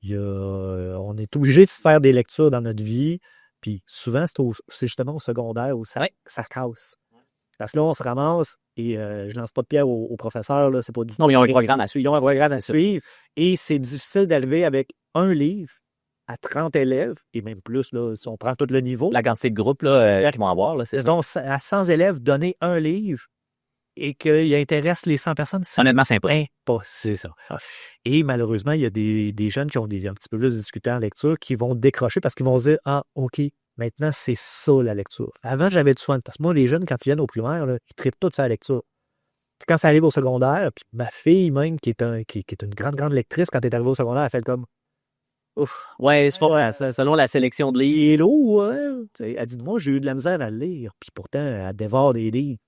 On est obligé de faire des lectures dans notre vie. Puis souvent, c'est justement au secondaire où ça casse. Parce que là, on se ramasse et je lance pas de pierre aux professeurs. Là, c'est pas du Non, mais ils ont un programme à suivre. Ils ont un programme à suivre. Et c'est difficile d'arriver avec un livre à 30 élèves, et même plus, là, si on prend tout le niveau. La quantité de groupes là, qu'ils vont avoir. Là, c'est donc, à 100 élèves, donner un livre et qu'il intéresse les 100 personnes, honnêtement, c'est impossible. C'est ça. Et malheureusement, il y a des jeunes qui ont un petit peu plus de difficultés en lecture qui vont décrocher parce qu'ils vont se dire « Ah, OK, maintenant, c'est ça la lecture. » Avant, j'avais du soin. Parce que moi, les jeunes, quand ils viennent au primaire, là, ils trippent tout sur la lecture. Puis quand ça arrive au secondaire, puis ma fille même, qui est une grande, grande lectrice, quand elle est arrivée au secondaire, elle fait comme ouf. Ouais, c'est pas selon la sélection de livres. Elle dit « Moi, j'ai eu de la misère à le lire. » Puis pourtant, elle dévore des livres.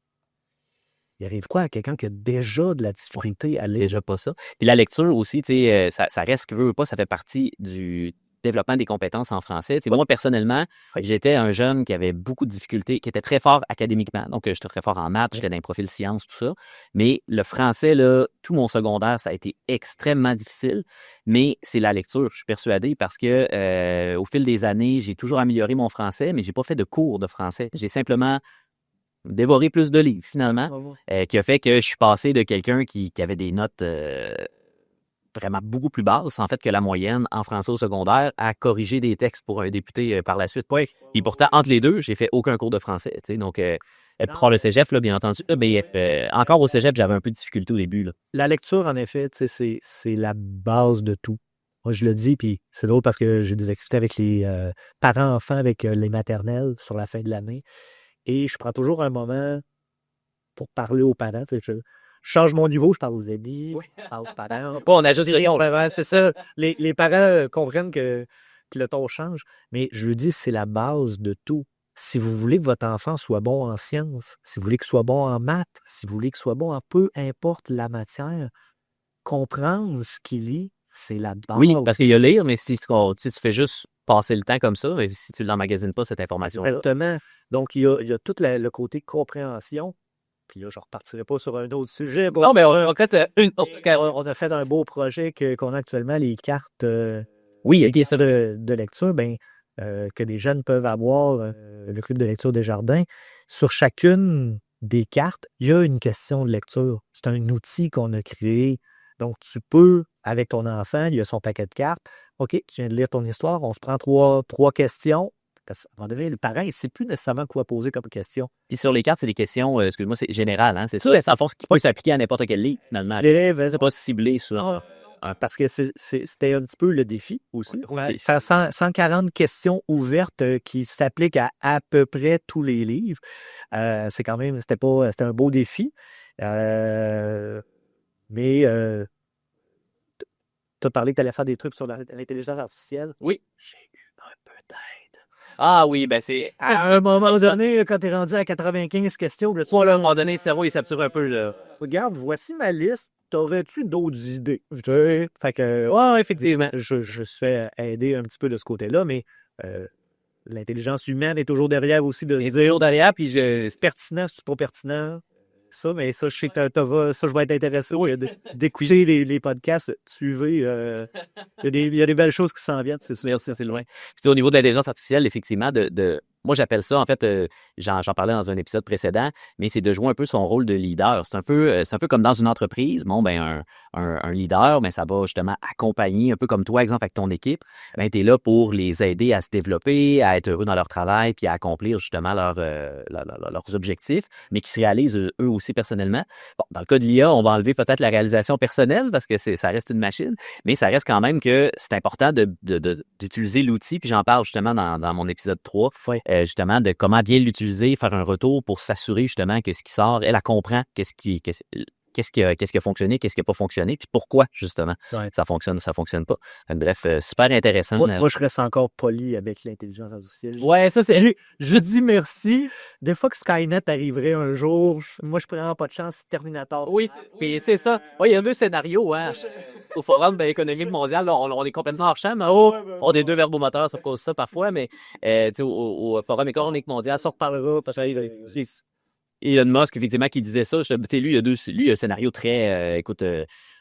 Il arrive quoi à quelqu'un qui a déjà de la difficulté à lire? Déjà pas ça. Puis la lecture aussi, tu sais, ça reste qu'il veut ou pas, ça fait partie du développement des compétences en français. Tu sais, moi, personnellement, j'étais un jeune qui avait beaucoup de difficultés, qui était très fort académiquement. Donc, j'étais très fort en maths, j'étais dans les profils sciences, tout ça. Mais le français, là, tout mon secondaire, ça a été extrêmement difficile. Mais c'est la lecture, je suis persuadé, parce que au fil des années, j'ai toujours amélioré mon français, mais j'ai pas fait de cours de français. J'ai simplement dévoré plus de livres, finalement, qui a fait que je suis passé de quelqu'un qui avait des notes vraiment beaucoup plus basses, en fait, que la moyenne en français au secondaire, à corriger des textes pour un député par la suite. Et pourtant, entre les deux, j'ai fait aucun cours de français. Tu sais, donc, pour le cégep, là, bien entendu, là, mais encore au cégep, j'avais un peu de difficulté au début. Là. La lecture, en effet, c'est la base de tout. Moi, je le dis, puis c'est drôle parce que j'ai des activités avec les parents-enfants, avec les maternelles sur la fin de l'année. Et je prends toujours un moment pour parler aux parents. Je change mon niveau, je parle aux amis, je parle aux parents. On ajoute rien. C'est ça. Les parents comprennent que le ton change. Mais je le dis, c'est la base de tout. Si vous voulez que votre enfant soit bon en sciences, si vous voulez qu'il soit bon en maths, si vous voulez qu'il soit bon en peu importe la matière, comprendre ce qu'il lit, c'est la base. Oui, parce qu'il y a lire, mais si tu fais juste passer le temps comme ça, mais si tu ne l'emmagasines pas, cette information. Exactement. Donc, il y a tout le côté compréhension. Puis là, je ne repartirai pas sur un autre sujet. Bon, non, mais on a fait on a fait un beau projet qu'on a actuellement, les cartes de lecture, que les jeunes peuvent avoir, le club de lecture des jardins. Sur chacune des cartes, il y a une question de lecture. C'est un outil qu'on a créé. Donc, tu peux, avec ton enfant, il y a son paquet de cartes. OK, tu viens de lire ton histoire, on se prend trois questions. Parce qu'à un moment donné, le parent, il ne sait plus nécessairement quoi poser comme question. Puis sur les cartes, c'est des questions, excuse-moi, c'est général, hein? C'est ça, en fond, ce qui peut s'appliquer à n'importe quel livre, finalement. L'élève, C'est pas ciblé sur. parce que c'était un petit peu le défi aussi. Ouais. Faire 140 questions ouvertes qui s'appliquent à peu près tous les livres. C'est quand même, c'était un beau défi. Mais tu as parlé que tu allais faire des trucs sur l'intelligence artificielle. Oui. J'ai eu un peu d'aide. Ah oui, ben c'est. À un moment donné, quand tu es rendu à 95 questions, là, À un moment donné, le cerveau, il s'absure un peu, là. regarde, voici ma liste. T'aurais-tu d'autres idées? Fait que, ouais, effectivement, je suis aidé un petit peu de ce côté-là, mais l'intelligence humaine est toujours derrière aussi de se dire, Toujours derrière, puis c'est pertinent, c'est pas pertinent. Ça, mais ça, je sais que ça, je vais être intéressé d'écouter les podcasts. Suivez. Il y a des belles choses qui s'en viennent, c'est sûr. Merci, c'est loin. Puis au niveau de l'intelligence artificielle, effectivement, moi, j'appelle ça, en fait, j'en parlais dans un épisode précédent, mais c'est de jouer un peu son rôle de leader. C'est un peu comme dans une entreprise. Bon, ben, un leader, ben, ça va justement accompagner, un peu comme toi, exemple, avec ton équipe. Ben, tu es là pour les aider à se développer, à être heureux dans leur travail, puis à accomplir justement leurs objectifs, mais qui se réalisent eux aussi personnellement. Bon, dans le cas de l'IA, on va enlever peut-être la réalisation personnelle parce que ça reste une machine, mais ça reste quand même que c'est important d'utiliser l'outil, puis j'en parle justement dans mon épisode 3. Ouais. Justement, de comment bien l'utiliser, faire un retour pour s'assurer justement que ce qui sort, elle comprend qu'est-ce qui a fonctionné, qu'est-ce qui n'a pas fonctionné, puis pourquoi, justement, ça fonctionne pas. Bref, super intéressant. Moi, je reste encore poli avec l'intelligence artificielle. Ouais, ça, c'est... Je dis merci. Des fois que Skynet arriverait un jour, moi, je prends pas de chance, Terminator. Oui, puis c'est ça. Oui, il y a deux scénarios, hein. Au Forum économique mondial, là, on est complètement hors champ, mais on a des deux verbomoteurs, ça cause ça parfois, mais au Forum économique mondial, ça reparlera, parce que Elon Musk, effectivement, qui disait ça, lui, il a un scénario très,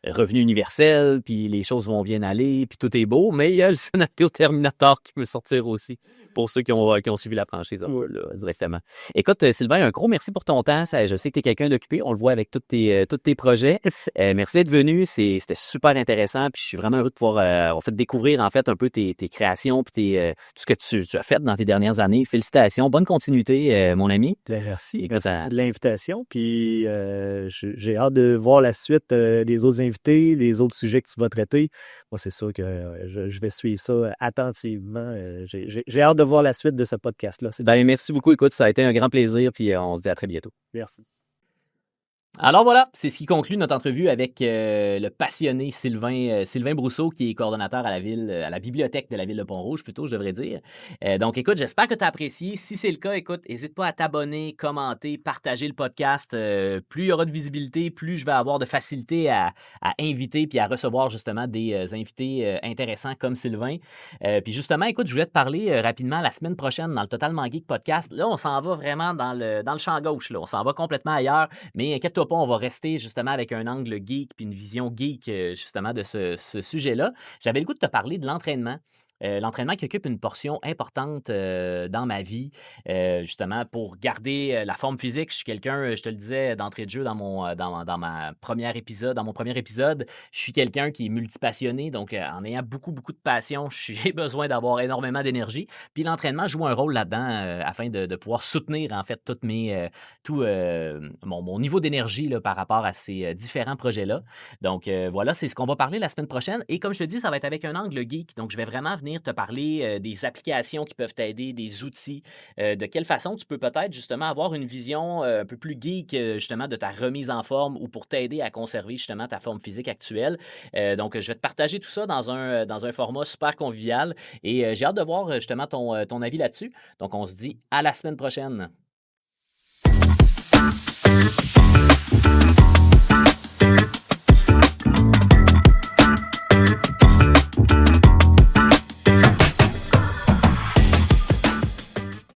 revenu universel, puis les choses vont bien aller, puis tout est beau, mais il y a le scénario Terminator qui peut sortir aussi, pour ceux qui ont suivi la franchise, là, directement. Écoute, Sylvain, un gros merci pour ton temps. Je sais que tu es quelqu'un d'occupé, on le voit avec tous tes projets. Merci d'être venu, c'était super intéressant, puis je suis vraiment heureux de pouvoir découvrir, en fait, un peu tes créations, puis tout ce que tu as fait dans tes dernières années. Félicitations, bonne continuité, mon ami. Merci de l'invitation, puis j'ai hâte de voir la suite des autres invités, les autres sujets que tu vas traiter. Moi, c'est sûr que je vais suivre ça attentivement. J'ai hâte de voir la suite de ce podcast-là. Merci beaucoup. Écoute, ça a été un grand plaisir, puis on se dit à très bientôt. Merci. Alors voilà, c'est ce qui conclut notre entrevue avec le passionné Sylvain Brousseau, qui est coordonnateur à la bibliothèque de la ville de Pont-Rouge, plutôt, je devrais dire. Donc, écoute, j'espère que tu as apprécié. Si c'est le cas, écoute, n'hésite pas à t'abonner, commenter, partager le podcast. Plus il y aura de visibilité, plus je vais avoir de facilité à inviter puis à recevoir justement des invités intéressants comme Sylvain. Puis justement, écoute, je voulais te parler rapidement la semaine prochaine dans le Totalement Geek podcast. Là, on s'en va vraiment dans le champ gauche. Là. On s'en va complètement ailleurs, mais inquiète-toi pas, on va rester justement avec un angle geek puis une vision geek justement de ce sujet-là. J'avais le goût de te parler de l'entraînement. L'entraînement qui occupe une portion importante dans ma vie, justement pour garder la forme physique. Je suis quelqu'un, je te le disais d'entrée de jeu dans mon premier épisode, je suis quelqu'un qui est multipassionné, donc en ayant beaucoup de passion, j'ai besoin d'avoir énormément d'énergie. Puis l'entraînement joue un rôle là-dedans afin de pouvoir soutenir en fait mon niveau d'énergie là, par rapport à ces différents projets-là. Donc voilà, c'est ce qu'on va parler la semaine prochaine. Et comme je te dis, ça va être avec un angle geek. Donc je vais vraiment venir te parler des applications qui peuvent t'aider, des outils, de quelle façon tu peux peut-être justement avoir une vision un peu plus geek justement de ta remise en forme ou pour t'aider à conserver justement ta forme physique actuelle. Donc, je vais te partager tout ça dans un format super convivial et j'ai hâte de voir justement ton avis là-dessus. Donc, on se dit à la semaine prochaine.